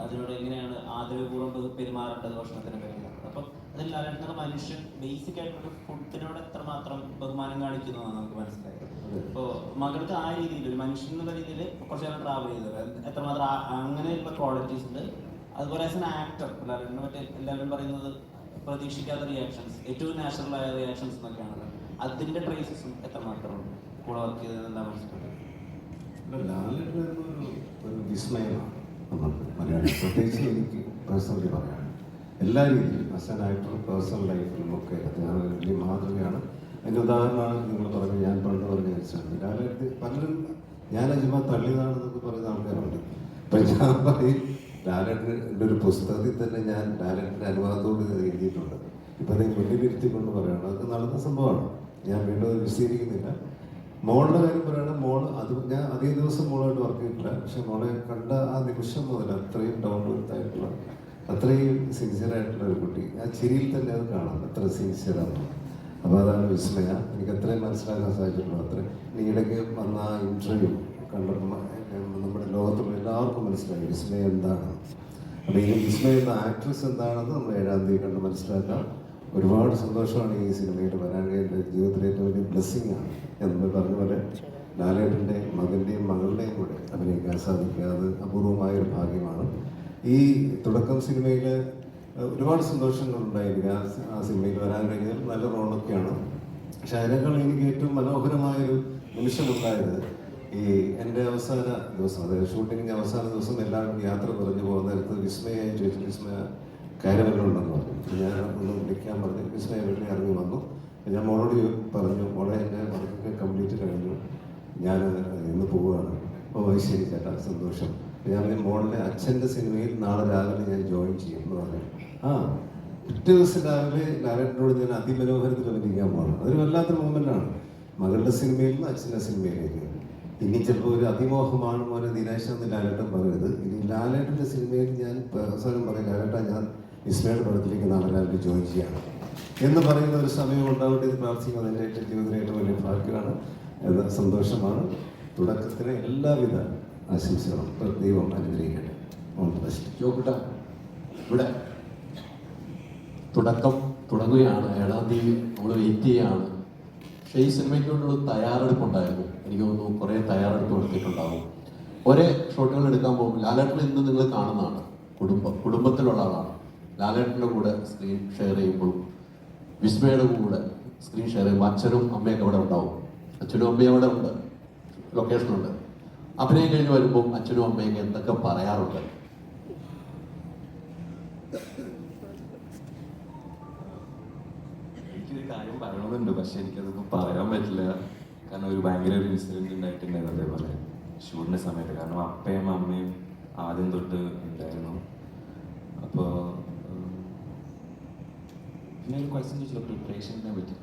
S8: അതിനോട് എങ്ങനെയാണ് ആദരവപൂർവ്വം പെരുമാറേണ്ടത് ഭക്ഷണത്തിനെ പറ്റിയാണ്. അപ്പം അതിൽ ലാലേട്ടൻ മനുഷ്യൻ ബേസിക് ആയിട്ടുള്ള ഫുഡിനോട് എത്രമാത്രം ബഹുമാനം കാണിക്കുന്നു എന്നാണ് നമുക്ക് മനസ്സിലായത്. ഇപ്പോൾ മകൾക്ക് ആ രീതിയിൽ ഒരു മനുഷ്യൻ എന്നുള്ള രീതിയിൽ കുറച്ച് നേരം ട്രാവൽ ചെയ്തത് എത്രമാത്രം അങ്ങനെയുള്ള ക്വാളിറ്റീസ് ഉണ്ട്. അതുപോലെ ആസ് എൻ ആക്ടർ ലാലേട്ടനെ പറ്റി എല്ലാവരും പറയുന്നത് പ്രതീക്ഷിക്കാത്ത റിയാക്ഷൻസ്, ഏറ്റവും നാച്ചുറൽ ആയ റിയാക്ഷൻസ് എന്നൊക്കെയാണല്ലോ. അതിൻ്റെ ട്രേസസും എത്രമാത്രമുണ്ട് കൂടെ വർക്ക് ചെയ്തത് എന്താ മനസ്സിലാക്കുന്നത്?
S11: ലാലേട്ടൻ ഒരു വിസ്മയമാണ് നമുക്ക് മലയാളം, പ്രത്യേകിച്ച് എനിക്ക് പേഴ്സണലി പറയാം. എല്ലാ രീതിയിലും ആസ് ആൻ ആക്ടർ പേഴ്സണൽ ലൈഫിലും ഒക്കെ അദ്ദേഹം വലിയ മാതൃകയാണ്. അതിൻ്റെ ഉദാഹരണമാണ് നിങ്ങൾ പറഞ്ഞു, ഞാൻ പണ്ട് പറഞ്ഞ വെച്ചാണ് ലാലേട്ടൻ പലരും ഞാൻ അജിമ തള്ളിയതാണെന്നൊക്കെ പറയുന്ന ആൾക്കാരുണ്ട്. അപ്പം ഞാൻ പറയും ലാലേട്ടൻ എൻ്റെ ഒരു പുസ്തകത്തിൽ തന്നെ ഞാൻ ലാലേട്ടൻ്റെ അനുവാദത്തോട് എഴുതിയിട്ടുണ്ട്. ഇപ്പം അത് മുന്നിലിരുത്തിക്കൊണ്ട് പറയുകയാണ്, അതൊക്കെ നടന്ന സംഭവമാണ്. ഞാൻ വീണ്ടും അത് വിശദീകരിക്കുന്നില്ല. മോളുടെ കാര്യം പറയുകയാണെങ്കിൽ മോള് അത് ഞാൻ അധികം ദിവസം മോളായിട്ട് വർക്ക് ചെയ്തിട്ടില്ല. പക്ഷെ മോളെ കണ്ട ആ നിമിഷം മുതൽ അത്രയും ഡൗൺ ടു എർത്ത് ആയിട്ടുള്ള, അത്രയും സിൻസിയറായിട്ടുള്ള ഒരു കുട്ടി. ആ ചിരിയിൽ തന്നെ അത് കാണാം എത്ര സിൻസിയറാണ്. അപ്പോൾ അതാണ് വിസ്മയ. എനിക്ക് അത്രയും മനസ്സിലാക്കാൻ സാധിച്ചിട്ടുള്ളൂ. അത്രയും ഈയിടയ്ക്ക് വന്ന ആ ഇൻ്റർവ്യൂ കണ്ടപ്പോൾ നമ്മുടെ ലോകത്തുള്ള എല്ലാവർക്കും മനസ്സിലായി വിസ്മയ എന്താണ്. അപ്പോൾ ഈ വിസ്മയ എന്ന ആക്ട്രസ് എന്താണെന്ന് നമ്മൾ 7-ാം തീയതി കണ്ട് മനസ്സിലാക്കാം. ഒരുപാട് സന്തോഷമാണ് ഈ സിനിമയിൽ വരാൻ. എൻ്റെ ജീവിതത്തിലെ ഏറ്റവും വലിയ ബ്ലെസ്സിങ് ആണ് എന്ന് പറഞ്ഞ പോലെ ലാലേട്ടൻ്റെ മകൻ്റെയും മകളുടെയും കൂടെ അഭിനയിക്കാൻ സാധിക്കുക അത് അപൂർവമായൊരു ഭാഗ്യമാണ്. ഈ തുടക്കം സിനിമയിൽ ഒരുപാട് സന്തോഷങ്ങളുണ്ടായിരിക്കുക. ആ സിനിമയിൽ വരാൻ കഴിഞ്ഞാൽ നല്ല റോളൊക്കെയാണ്. പക്ഷെ അതിനേക്കാൾ എനിക്ക് ഏറ്റവും മനോഹരമായൊരു നിമിഷമുണ്ടായത് ഈ എൻ്റെ അവസാന ദിവസം, അതായത് ഷൂട്ടിങ്ങിൻ്റെ അവസാന ദിവസം എല്ലാവരും യാത്ര പറഞ്ഞു പോകുന്ന നേരത്ത് വിസ്മയായി ചോദിച്ചു, വിസ്മയ കാര്യങ്ങളുണ്ടെന്ന് പറഞ്ഞു. ഞാൻ ഒന്ന് വിളിക്കാൻ പറഞ്ഞു. വിസ്മയ വീട്ടിൽ ഇറങ്ങി വന്നു. ഞാൻ മോളോട് പറഞ്ഞു, മോളെ എൻ്റെ വർക്കൊക്കെ കംപ്ലീറ്റ് കഴിഞ്ഞു, ഞാൻ ഇന്ന് പോവുകയാണ്. അപ്പോൾ ശരി ചേട്ടാ, സന്തോഷം. ഞാൻ മോളിലെ അച്ഛൻ്റെ സിനിമയിൽ നാളെ രാവിലെ ഞാൻ ജോയിൻ ചെയ്യും എന്ന് പറഞ്ഞു. പിറ്റേ ദിവസം രാവിലെ ലാലേട്ടനോട് ഞാൻ അതിമനോഹരത്തിൽ അഭിനയിക്കാൻ പോകണം. അതൊരു വല്ലാത്തൊരു മൂമെൻ്റാണ്. മകളുടെ സിനിമയിൽ നിന്ന് അച്ഛൻ്റെ സിനിമയിലേക്ക്. ഇനി ചിലപ്പോൾ ഒരു അതിമോഹമാണ് മോനെ ദിനേശ് എന്ന് ലാലേട്ടൻ പറയരുത്. ഇനി ലാലേട്ടൻ്റെ സിനിമയിൽ ഞാൻ അവസാനം പറയും, ലാലേട്ട ഞാൻ വിസ്മയുടെ പടത്തിലേക്ക് നാളെ രാവിലെ ജോയിൻ ചെയ്യണം എന്ന് പറയുന്ന ഒരു സമയം ഉണ്ടാവട്ടെ എന്ന് പ്രാർത്ഥിക്കുന്നത് എൻ്റെ ഏറ്റവും ജീവിതത്തിലെ ഏറ്റവും വലിയ ഭാഗ്യമാണ്, സന്തോഷമാണ്. തുടക്കത്തിന് എല്ലാവിധ ആശംസകളും ദൈവം അനുഗ്രഹിക്കട്ടെ. All the best.
S4: ജോക്കുട്ട ഇവിടെ തുടക്കം തുടങ്ങുകയാണ്. 7-ാം തീയതി നമ്മൾ വെയിറ്റ് ചെയ്യുകയാണ്. പക്ഷേ ഈ സിനിമയ്ക്ക് വേണ്ടിയുള്ള തയ്യാറെടുപ്പുണ്ടായിരുന്നു. എനിക്ക് തോന്നുന്നു കുറേ തയ്യാറെടുപ്പ് നടത്തിയിട്ടുണ്ടാവും. ഒരേ ഷോട്ടുകൾ എടുക്കാൻ പോകും. ലാലേട്ടൻ ഇന്ന് നിങ്ങൾ കാണുന്നതാണ്, കുടുംബത്തിലുള്ള ആളാണ്. ലാലേട്ടൻ്റെ കൂടെ സ്ക്രീൻ ഷെയർ ചെയ്യുമ്പോഴും വിസ്മയുടെ കൂടെ സ്ക്രീൻ ഷെയർ ചെയ്യുമ്പോൾ അച്ഛനും അമ്മയൊക്കെ ഇവിടെ ഉണ്ടാവും. അച്ഛനും അമ്മയും അവിടെ ഉണ്ട്, ലൊക്കേഷനുണ്ട്. അഭിനയം കഴിഞ്ഞ് വരുമ്പോൾ അച്ഛനും അമ്മയും എന്തൊക്കെ പറയാറുണ്ട്?
S12: എനിക്കൊരു കാര്യം പറയണമെന്നുണ്ട്, പക്ഷെ എനിക്കതൊന്നും പറയാൻ പറ്റില്ല. കാരണം ഒരു ഭയങ്കര ഒരു ഇൻസിഡൻറ്റ് ഉണ്ടായിട്ടുണ്ടായിരുന്നു അതേപോലെ ഷൂട്ടിൻ്റെ സമയത്ത്. കാരണം അപ്പയും അമ്മയും ആദ്യം തൊട്ട് ഉണ്ടായിരുന്നു. അപ്പോൾ പിന്നെ ഒരു ക്വസ്റ്റ്യൻ ചോദിച്ചല്ലോ പ്രിപ്പറേഷനെ പറ്റി.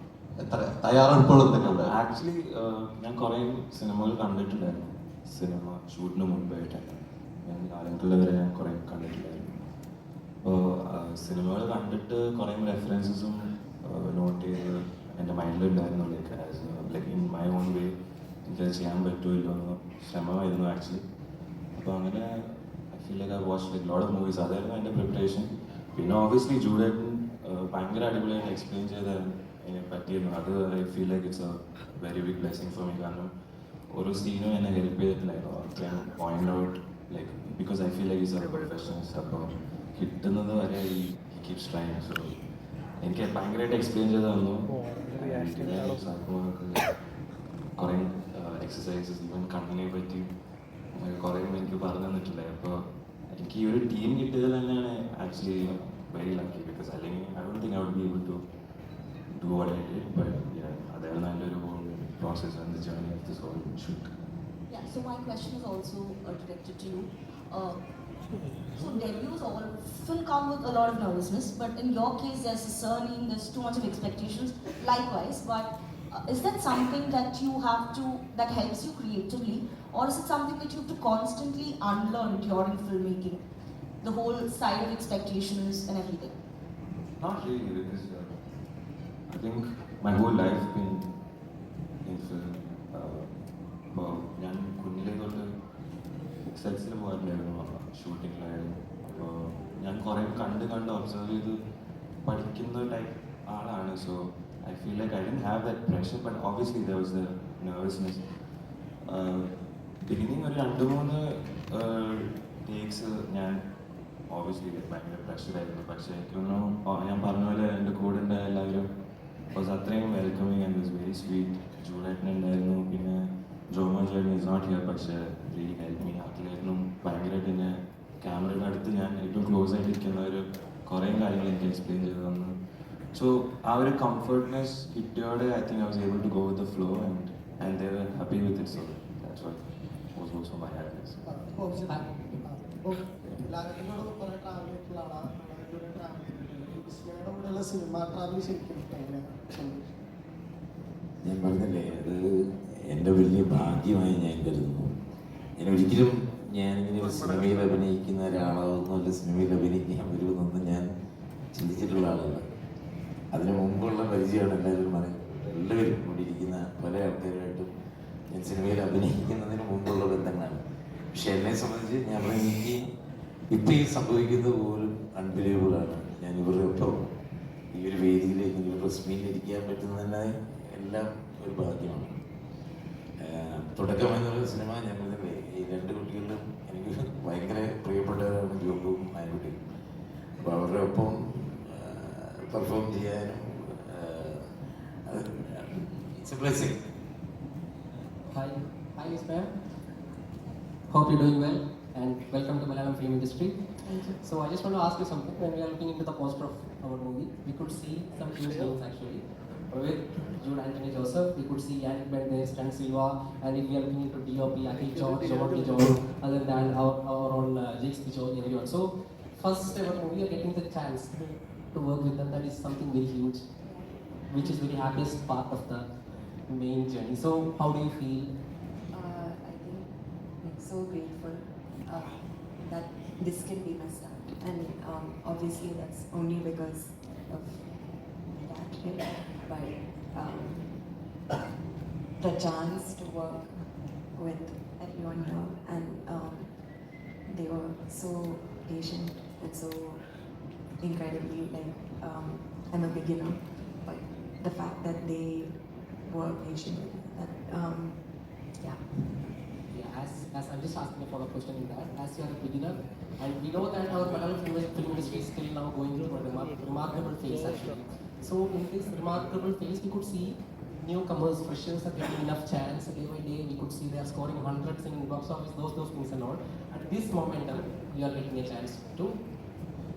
S4: എത്ര തയ്യാറെടുപ്പുകൾ എന്തൊക്കെയുണ്ട്?
S12: ആക്ച്വലി ഞാൻ കുറേ സിനിമകൾ കണ്ടിട്ടുണ്ടായിരുന്നു. സിനിമ ഷൂട്ടിന് മുമ്പായിട്ടാണ് ഞാൻ ആലങ്കുള്ള വരെ ഞാൻ കുറേ കണ്ടിട്ടുണ്ടായിരുന്നു. അപ്പോൾ സിനിമകൾ കണ്ടിട്ട് കുറേ റെഫറൻസസും നോട്ട് ചെയ്ത് എൻ്റെ മൈൻഡിലുണ്ടായിരുന്നു. Like in my own way എനിക്കത് ചെയ്യാൻ പറ്റുമല്ലോ എന്ന് ശ്രമമായിരുന്നു ആക്ച്വലി. അപ്പോൾ അങ്ങനെ I feel like I watch like lot of movies. അതായിരുന്നു എൻ്റെ പ്രിപ്പറേഷൻ. പിന്നെ ഓബിയസ്ലി ജൂഡേട്ടൻ ഭയങ്കര അടിപൊളിയായിട്ട് എക്സ്പ്ലെയിൻ ചെയ്ത് പറ്റിയിരുന്നു. അത് I feel like it's a very big blessing for me. കാരണം ഓരോ സീനും എന്നെ ഹെൽപ്പ് ചെയ്തിട്ടുണ്ടായിരുന്നു. അത്രയും point out like because I feel like is a professionalist. അപ്പോൾ കിട്ടുന്നത് വരെ ഈ കീപ്സ് ട്രൈങ്. സോ എനിക്ക് ഭയങ്കരമായിട്ട് എക്സ്പ്ലെയിൻ ചെയ്ത് തന്നു. കുറേ എക്സസൈസസ് ഈവൻ കണ്ണിനെ പറ്റി കുറേ എനിക്ക് പറഞ്ഞു തന്നിട്ടില്ലേ. അപ്പോൾ എനിക്ക് ഈ ഒരു ടീം കിട്ടിയത് തന്നെയാണ് ആക്ച്വലി വെരി ലക്കി. ബിക്കോസ് അല്ലെങ്കിൽ I don't think I would be able to do what I did. But അതായിരുന്നു എൻ്റെ ഒരു process and the journey of this whole shoot.
S5: Yeah, so my question is also directed to you. So debuts all will come with a lot of nervousness, but in your case there's a surname, there's too much of expectations likewise. But is that something that you have to, that helps you creatively, or is it something that you have to constantly unlearn during filmmaking, the whole side of expectations and everything?
S12: Not really, because I think my whole life been in film. അപ്പോൾ ഞാൻ കുഞ്ഞിലേ തൊട്ട് സെറ്റ്സിൽ പോകാറുണ്ടായിരുന്നു ഷൂട്ടിങ്ങിലായാലും. അപ്പോൾ ഞാൻ കുറേ കണ്ട് observe ചെയ്ത് പഠിക്കുന്ന ടൈപ്പ് ആളാണ്. So I feel like I don't have that pressure, but obviously there was the nervousness. Beginning ഒരു 2-3 ടേക്സ് ഞാൻ ഓബിയസ്ലി ഭയങ്കര പ്രഷറായിരുന്നു. പക്ഷേ എനിക്കൊന്നും ഞാൻ പറഞ്ഞ പോലെ എൻ്റെ കൂടെ ഉണ്ടായ എല്ലാവരും വാസ് അത്രയും welcoming and was very sweet. ജൂഡേട്ടൻ ഉണ്ടായിരുന്നു, പിന്നെ ജോമോ ചേട്ടൻ ഈസ് നോട്ട് ഹിയർ, പക്ഷേ റിയലി ഹെൽപ്പ് മീ. അഖിലേട്ടനും ഭയങ്കരമായിട്ട് എന്നെ ക്യാമറയുടെ അടുത്ത് ഞാൻ ഏറ്റവും ക്ലോസ് ആയിട്ടിരിക്കുന്നവർ കുറേ കാര്യങ്ങൾ എനിക്ക് എക്സ്പ്ലെയിൻ ചെയ്ത് തന്നു. സോ ആ ഒരു കംഫർട്ട്നെസ് കിട്ടിയോടെ I think I was able to go with the flow and they were happy with it. So that's what was also my happiness.
S6: ലാലേട്ടനോട് കുറെ ട്രാവൽ ചെയ്തിട്ടുള്ള ആളാണ്. വിസ്മയുടെ സിനിമ ട്രാവൽ ശരിക്കും
S13: ഞാൻ പറഞ്ഞല്ലേ, അത് എൻ്റെ വലിയ ഭാഗ്യമായി ഞാൻ കരുതുന്നു. ഞാൻ ഒരിക്കലും ഞാനിങ്ങനെ ഒരു സിനിമയിൽ അഭിനയിക്കുന്ന ഒരാളാവുന്നു, അല്ല സിനിമയിൽ അഭിനയിക്കാൻ വരുമെന്നൊന്നും ഞാൻ ചിന്തിച്ചിട്ടുള്ള ആളല്ല. അതിന് മുമ്പുള്ള പരിചയമാണ് എല്ലാവരും ഇവിടെ ഇരിക്കുന്ന പല ആൾക്കാരുമായിട്ടും ഞാൻ സിനിമയിൽ അഭിനയിക്കുന്നതിന് മുമ്പുള്ള ബന്ധങ്ങളാണ്. പക്ഷെ എന്നെ സംബന്ധിച്ച് ഞാൻ എനിക്ക് ഇപ്പം ഈ സംഭവിക്കുന്നത് പോലും അൺബിലീവബിളാണ്. ഞാൻ ഇവരുടെ ഒപ്പം ഈ ഒരു വേദിയിലേക്ക് ഒരു പ്രസ് മീറ്റിൽ ഇരിക്കാൻ പറ്റുന്നതിന് എല്ലാം ഒരു ഭാഗ്യമാണ്. തുടക്കം എന്നൊരു സിനിമ ഞാൻ പറഞ്ഞില്ലേ, ഈ 2 കുട്ടികളിലും എനിക്ക് ഭയങ്കര പ്രിയപ്പെട്ടവരാണ് ജോബും ആൻകുട്ടിയും. അപ്പോൾ അവരുടെ ഒപ്പം പെർഫോം ചെയ്യാനും it's A blessing.
S14: Hi Miss Ma'am. Hope you're doing well and welcome to Malayalam film industry.
S3: Thank you.
S14: So I just want to ask you something. When we are looking into the poster of our movie, we could see some huge names actually. With Jude Anthony Joseph, we could see Yannick Mendes, Stan Silva, and if we are looking into DOP, Akhil George, Jawad George, other than our own Jakes Pichot, everyone. So first ever movie, we are getting the chance to work with them. That is something very huge, which is very happiest part of the main journey. So how do you feel?
S3: I think I'm so grateful that this can be my start, and obviously that's only because of that, right? But the chance to work with everyone here, and they were so patient and so incredibly I'm a beginner, but the fact that they were patient with me, that yeah.
S14: As I'm just asking a follow-up question in that, as you are a beginner, and we know that our Malayalam film industry is still now going through a remarkable phase actually. So in this remarkable phase, we could see newcomers, freshers are getting enough chance day by day. We could see they are scoring hundreds in box office, those things and all. At this momentum, we are getting a chance to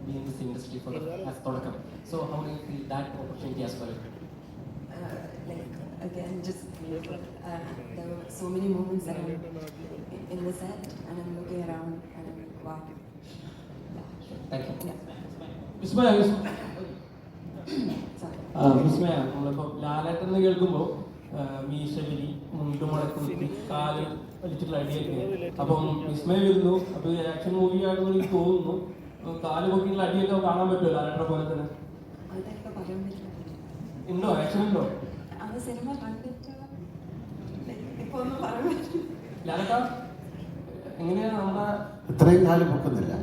S14: be in this industry for the as Thodakam. So how do you feel that opportunity as well?
S3: Like again, just there were so many moments that I'm in the set and I'm looking around and I'm like, wow.
S14: Thank you.
S3: Yeah.
S14: Vismaya
S3: Sorry.
S14: വിസ്മയ നമ്മളിപ്പോൾ ലാലേട്ടൻ എന്ന് കേൾക്കുമ്പോൾ മീശവിരി മുണ്ട് മടക്കി കാല് വലിച്ചിട്ടുള്ള അടിയൊക്കെ അപ്പം വിസ്മയ വരുന്നു അപ്പോൾ ഇത് ആക്ഷൻ മൂവി ആണെന്ന് എനിക്ക് തോന്നുന്നു കാല് പൊക്കിയുള്ള അടിയൊക്കെ കാണാൻ പറ്റുമോ ലാലേട്ടനെ പോലെ തന്നെ
S3: അതൊക്കെ പറയാൻ പറ്റില്ല.
S14: ഉണ്ടോ ആക്ഷൻ ഉണ്ടോ
S3: അത് സിനിമ കണ്ടിട്ട് ഇപ്പൊ ഒന്നും പറയാൻ പറ്റില്ല.
S14: ലാലേട്ട എങ്ങനെയാണ് നമ്മുടെ
S2: ഇത്രയും കാലം പൊക്കുന്നില്ല.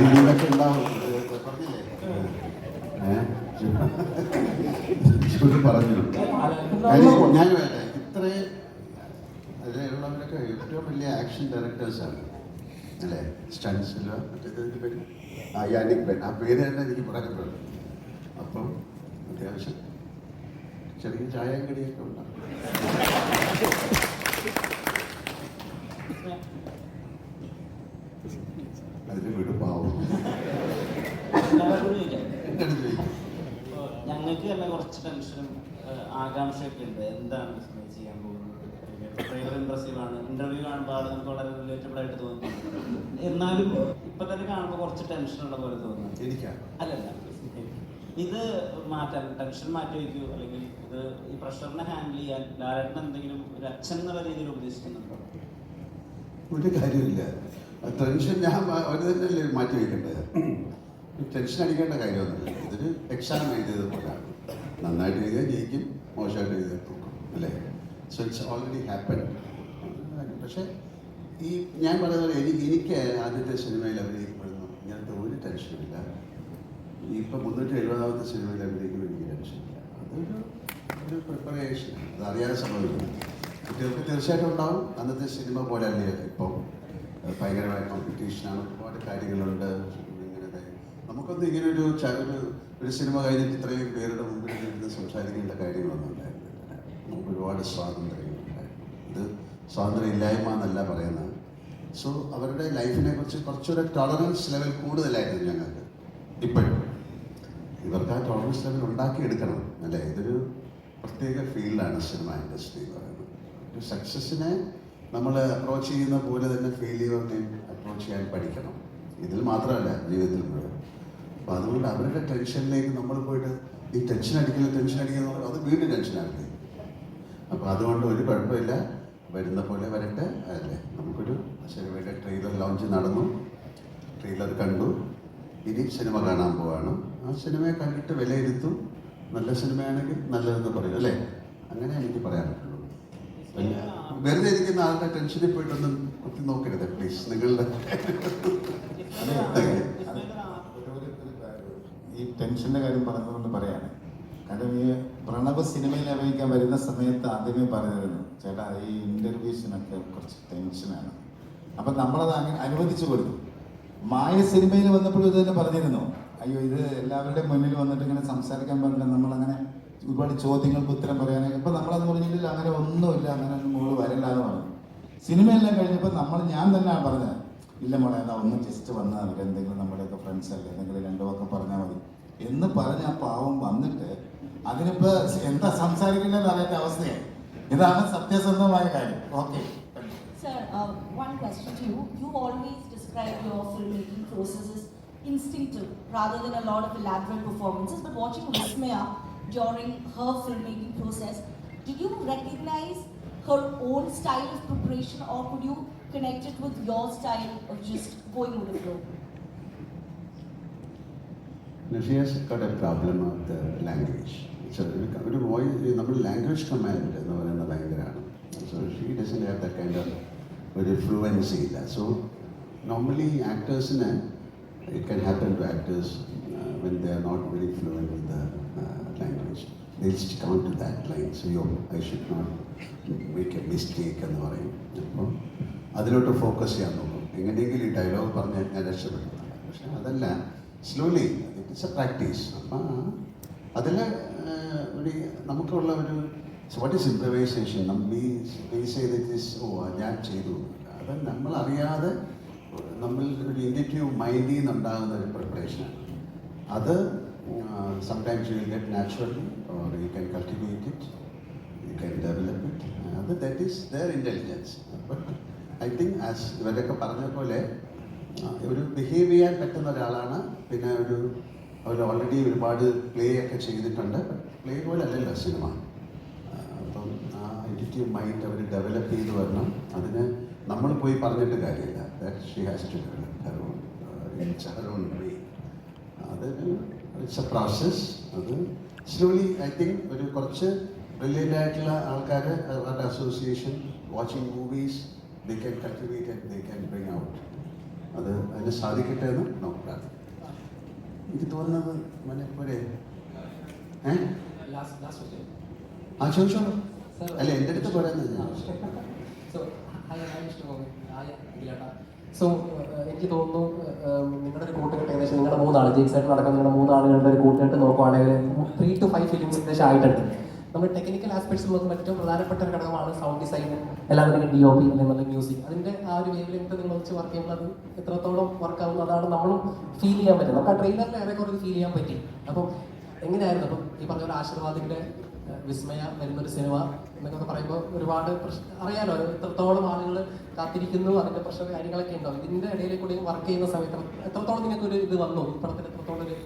S2: രീതിയിലൊക്കെ ഉണ്ടാവും. പറഞ്ഞു ഞാൻ വേണ്ട ഇത്രയും അതിലുള്ളവരൊക്കെ ഏറ്റവും വലിയ ആക്ഷൻ ഡയറക്ടേഴ്സാണ് അല്ലേ? സ്റ്റൺസിൽ മറ്റേതിൻ്റെ പേര് യാനിക് ബെൻ, ആ പേര് തന്നെ എനിക്ക് പറയാൻ പറ്റും. അപ്പം അത്യാവശ്യം ചെറിയ ചായയും കടിയൊക്കെ ഉണ്ടാവും. അതിന് വീട് പാവം
S8: ഞങ്ങൾക്ക് തന്നെ കുറച്ച് ടെൻഷനും ആകാംക്ഷയൊക്കെ ഉണ്ട്. എന്താണ് വിസ്മയ ചെയ്യാൻ പോകുന്നത്? ട്രെയിലർ ഇംപ്രസീവ് ആണ്, ഇന്റർവ്യൂ കാണുമ്പോൾ ആൾ നമുക്ക് വളരെ റിലേറ്റബിൾ ആയിട്ട് തോന്നുന്നു. എന്നാലും ഇപ്പൊ തന്നെ കാണുമ്പോൾ കുറച്ച് ടെൻഷനുള്ള പോലെ തോന്നുന്നു. അല്ലല്ല, ഇത് മാറ്റാൻ ടെൻഷൻ മാറ്റി വയ്ക്കൂ, അല്ലെങ്കിൽ ഇത് ഈ പ്രഷറിനെ ഹാൻഡിൽ ചെയ്യാൻ ലാലേട്ടൻ എന്തെങ്കിലും ഒരു അച്ഛൻ എന്നുള്ള രീതിയിൽ ഉപദേശിക്കുന്നുണ്ടോ?
S2: ഒരു കാര്യമില്ല. ടെൻഷൻ ഞാൻ അവർ തന്നെയല്ലേ മാറ്റി വയ്ക്കേണ്ടത്. ടെൻഷൻ അടിക്കേണ്ട കാര്യമൊന്നുമില്ല. ഇതൊരു എക്സാം എഴുതിയത് പോലെയാണ്. നന്നായിട്ട് എഴുതിയാൽ ജയിക്കും, മോശമായിട്ട് എഴുതിയാൽ തോക്കും അല്ലേ? So it's already happen. പക്ഷേ ഈ ഞാൻ പറയുന്നത് എനിക്ക് ആദ്യത്തെ സിനിമയിൽ അഭിനയിക്കപ്പെടുന്നു ഇങ്ങനത്തെ ഒരു ടെൻഷനുമില്ല. ഇപ്പം 370ാമത്തെ സിനിമയിൽ അഭിനയിക്കുമ്പോൾ എനിക്ക് ടെൻഷനില്ല. അതൊരു പ്രിപ്പറേഷൻ, അത് അറിയാതെ സംഭവിക്കുന്നു. കുട്ടികൾക്ക് തീർച്ചയായിട്ടും ഉണ്ടാവും. അന്നത്തെ സിനിമ പോലെ അല്ലേ ഇപ്പം ഭയങ്കരമായ കോമ്പറ്റീഷനാണ്, ഒരുപാട് കാര്യങ്ങളുണ്ട്. ഇങ്ങനത്തെ നമുക്കൊന്നും ഇങ്ങനെ ഒരു സിനിമ കഴിഞ്ഞിട്ട് ഇത്രയും പേരുടെ മുമ്പിൽ ഇരുന്ന് സംസാരിക്കേണ്ട കാര്യങ്ങളൊന്നും ഉണ്ടായിരുന്നില്ല. നമുക്ക് ഒരുപാട് സ്വാതന്ത്ര്യങ്ങളുണ്ടായിരുന്നു. ഇത് സ്വാതന്ത്ര്യം ഇല്ലായ്മ എന്നല്ല പറയുന്നത്. സോ അവരുടെ ലൈഫിനെ കുറിച്ച് കുറച്ചുകൂടെ ടോളറൻസ് ലെവൽ കൂടുതലായിരുന്നു ഞങ്ങൾക്ക്. ഇപ്പോഴും ഇവർക്ക് ആ ടോളറൻസ് ലെവൽ ഉണ്ടാക്കിയെടുക്കണം അല്ലേ? ഇതൊരു പ്രത്യേക ഫീൽഡാണ് സിനിമ ഇൻഡസ്ട്രി എന്ന് പറയുന്നത്. ഒരു സക്സസ്സിനെ നമ്മൾ അപ്രോച്ച് ചെയ്യുന്ന പോലെ തന്നെ ഫെയിലിയറിനെയും അപ്രോച്ച് ചെയ്യാൻ പഠിക്കണം. ഇതിൽ മാത്രമല്ല, ജീവിതത്തിൽ മുഴുവൻ. അപ്പോൾ അതുകൊണ്ട് അവരുടെ ടെൻഷനിലേക്ക് നമ്മൾ പോയിട്ട് ഈ ടെൻഷൻ അടിക്കുന്ന അത് വീണ്ടും ടെൻഷനാക്കി. അപ്പോൾ അതുകൊണ്ട് ഒരു കുഴപ്പമില്ല, വരുന്ന പോലെ വരട്ടെ അല്ലേ? നമുക്കൊരു സിനിമയുടെ ട്രെയിലർ ലോഞ്ച് നടന്നു, ട്രെയിലർ കണ്ടു, ഇനി സിനിമ കാണാൻ പോവാണ്. ആ സിനിമയെ കണ്ടിട്ട് വിലയിരുത്തും. നല്ല സിനിമയാണെങ്കിൽ നല്ലതെന്ന് പറയും അല്ലേ? അങ്ങനെ എനിക്ക് പറയാൻ പറ്റുള്ളൂ. വെറുതെ ഇരിക്കുന്ന ആളുടെ ടെൻഷനിൽ പോയിട്ടൊന്നും കുത്തി നോക്കരുത് പ്ലീസ്. നിങ്ങളുടെ
S10: ഈ ടെൻഷൻ്റെ കാര്യം പറഞ്ഞതുകൊണ്ട് പറയാണ്. കാരണം ഈ പ്രണവ് സിനിമയിൽ അഭിനയിക്കാൻ വരുന്ന സമയത്ത് ആദ്യമേ പറഞ്ഞിരുന്നു, ചേട്ടാ ഈ ഇൻ്റർവ്യൂസിനൊക്കെ കുറച്ച് ടെൻഷനാണ്. അപ്പം നമ്മളത് അങ്ങനെ അനുവദിച്ചു കൊടുത്തു. മായ സിനിമയിൽ വന്നപ്പോഴും ഇത് തന്നെ പറഞ്ഞിരുന്നു, അയ്യോ ഇത് എല്ലാവരുടെയും മുന്നിൽ വന്നിട്ട് ഇങ്ങനെ സംസാരിക്കാൻ പാടില്ല, നമ്മളങ്ങനെ ഒരുപാട് ചോദ്യങ്ങൾക്ക് ഉത്തരം പറയാനൊക്കെ. ഇപ്പം നമ്മളത് പറഞ്ഞിട്ടില്ല, അങ്ങനെ ഒന്നുമില്ല, അങ്ങനെ ഒന്നും മോള് വരില്ല എന്ന് പറഞ്ഞു. സിനിമയെല്ലാം കഴിഞ്ഞപ്പോൾ ഞാൻ തന്നെയാണ് പറഞ്ഞത്, ഇല്ല മോളെ എന്നാ ഒന്ന് ജസ്റ്റ് വന്നാൽ മതി, എന്തെങ്കിലും നമ്മുടെയൊക്കെ ഫ്രണ്ട്സ് അല്ലേ, എന്തെങ്കിലും രണ്ടു വാക്ക് പറഞ്ഞാൽ മതി എന്ന് പറഞ്ഞ ആ പാവം വന്നിട്ട് അതിനിപ്പോൾ എന്താ സംസാരിക്കേണ്ടതെന്ന് അറിയാത്ത അവസ്ഥയാണ്. ഇതാണ് സത്യസന്ധമായ കാര്യം. Okay.
S5: Sir, one question to you. You always describe your filmmaking process as instinctive rather than a lot of elaborate performances. But watching Vismaya during her filmmaking process, did you recognize her own style of preparation, or could you connect it with your style of just going with the flow?
S2: She has got a problem of the language. ഒരു voice നമ്മൾ language command എന്ന് പറയുന്നത് ഭയങ്കരമാണ്. So she doesn't have that kind of ഒരു fluency ഇല്ല. So normally ആക്ടേഴ്സിന് it can happen to actors when they are not very fluent with the language. They stick on to that line. So yo I should not make a mistake എന്ന് പറയും. അപ്പോൾ അതിലോട്ട് focus ചെയ്യാൻ നോക്കും. എങ്ങനെയെങ്കിലും ഈ dialogue പറഞ്ഞ് ഞാൻ രക്ഷപ്പെടുത്തുന്നുണ്ട്. പക്ഷേ അതല്ല, സ്ലോലി ഇറ്റ്സ് എ പ്രാക്ടീസ്. അപ്പം അതിൽ ഒരു നമുക്കുള്ള ഒരു വാട്ട് ഈസ് ഇംപ്രവൈസേഷൻ, നമ്മൾ ബേസ് ചെയ്തിട്ട് ഞാൻ ചെയ്തു, അത് നമ്മളറിയാതെ നമ്മൾ ഒരു ഇൻഡക്റ്റീവ് മൈൻഡിൽ നിന്നുണ്ടാകുന്ന ഒരു പ്രിപ്പറേഷനാണ്. അത് sometimes you will get naturally or you can cultivate it, you can develop it. അത് that is their intelligence. I think as ഇവരൊക്കെ പറഞ്ഞ പോലെ ഒരു ബിഹേവ് ചെയ്യാൻ പറ്റുന്ന ഒരാളാണ്. പിന്നെ അവർ ഓൾറെഡി ഒരുപാട് പ്ലേ ഒക്കെ ചെയ്തിട്ടുണ്ട്. പ്ലേ പോലെ അല്ലല്ലോ സിനിമ. അപ്പം ആ ഇൻഡക്റ്റീവ് മൈൻഡ് അവർ ഡെവലപ്പ് ചെയ്ത് വരണം. അതിന് നമ്മൾ പോയി പറഞ്ഞിട്ട് കാര്യമില്ല. That she has to develop her own way. അതൊരു ഇറ്റ്സ് എ പ്രോസസ്. അത് സ്ലോലി ഐ തിങ്ക് ഒരു കുറച്ച് ബ്രില്യൻ്റ് ആയിട്ടുള്ള ആൾക്കാർ അവരുടെ association watching movies they can cultivate and they can bring out. അതിന് സാധിക്കട്ടെ എന്ന് നമുക്ക് പ്രാർത്ഥിക്കാം. എനിക്ക് തോന്നുന്നത് പോലെ ആ ചോദിച്ചോളൂ. അല്ല എൻ്റെ അടുത്ത് പറയുന്നത്
S14: സോ എനിക്ക് തോന്നുന്നു നിങ്ങളുടെ ഒരു കൂട്ടുകെട്ട് ഏകദേശം നിങ്ങളുടെ 3 ആൾ ജെയ്സായിട്ട് നടക്കുന്ന നിങ്ങളുടെ 3 ആളുകളുടെ ഒരു കൂട്ടുകെട്ട് നോക്കുവാണെങ്കിൽ 3 to 5 ഫിലിംസ് ഏകദേശം ആയിട്ടുണ്ട്. നമ്മൾ ടെക്നിക്കൽ ആസ്പെക്ട്സ് നോക്കുമ്പോൾ ഏറ്റവും പ്രധാനപ്പെട്ട ഒരു ഘടകമാണ് സൗണ്ട് ഡിസൈൻ, എല്ലാവരുടെയും DOP അല്ലെങ്കിൽ മ്യൂസിക്. അതിൻ്റെ ആ ഒരു വേവ് ലെങ്ത് നിങ്ങൾ വെച്ച് വർക്ക് ചെയ്യുമ്പോൾ അത് എത്രത്തോളം വർക്ക് ആവുന്നു അതാണ് നമ്മളും ഫീൽ ചെയ്യാൻ പറ്റും. നമുക്ക് ആ ട്രെയിലറിൽ ഏറെക്കുറെ ഫീൽ ചെയ്യാൻ പറ്റി. അപ്പം എങ്ങനെയായിരുന്നു അപ്പം ഈ പറഞ്ഞ ഒരു ആശീർവാദിൻ്റെ വിസ്മയ വരുന്നൊരു സിനിമ എന്നൊക്കെ പറയുമ്പോൾ ഒരുപാട് അറിയാലോ എത്രത്തോളം ആളുകൾ കാത്തിരിക്കുന്നു, അതിൻ്റെ പ്രശ്ന കാര്യങ്ങളൊക്കെ ഉണ്ടാവും. ഇതിൻ്റെ ഇടയിൽ കൂടി വർക്ക് ചെയ്യുന്ന സമയത്ത് എത്രത്തോളം നിങ്ങൾക്ക് ഒരു ഇത് വന്നു, ഈ പടത്തിൽ എത്രത്തോളം ഒരു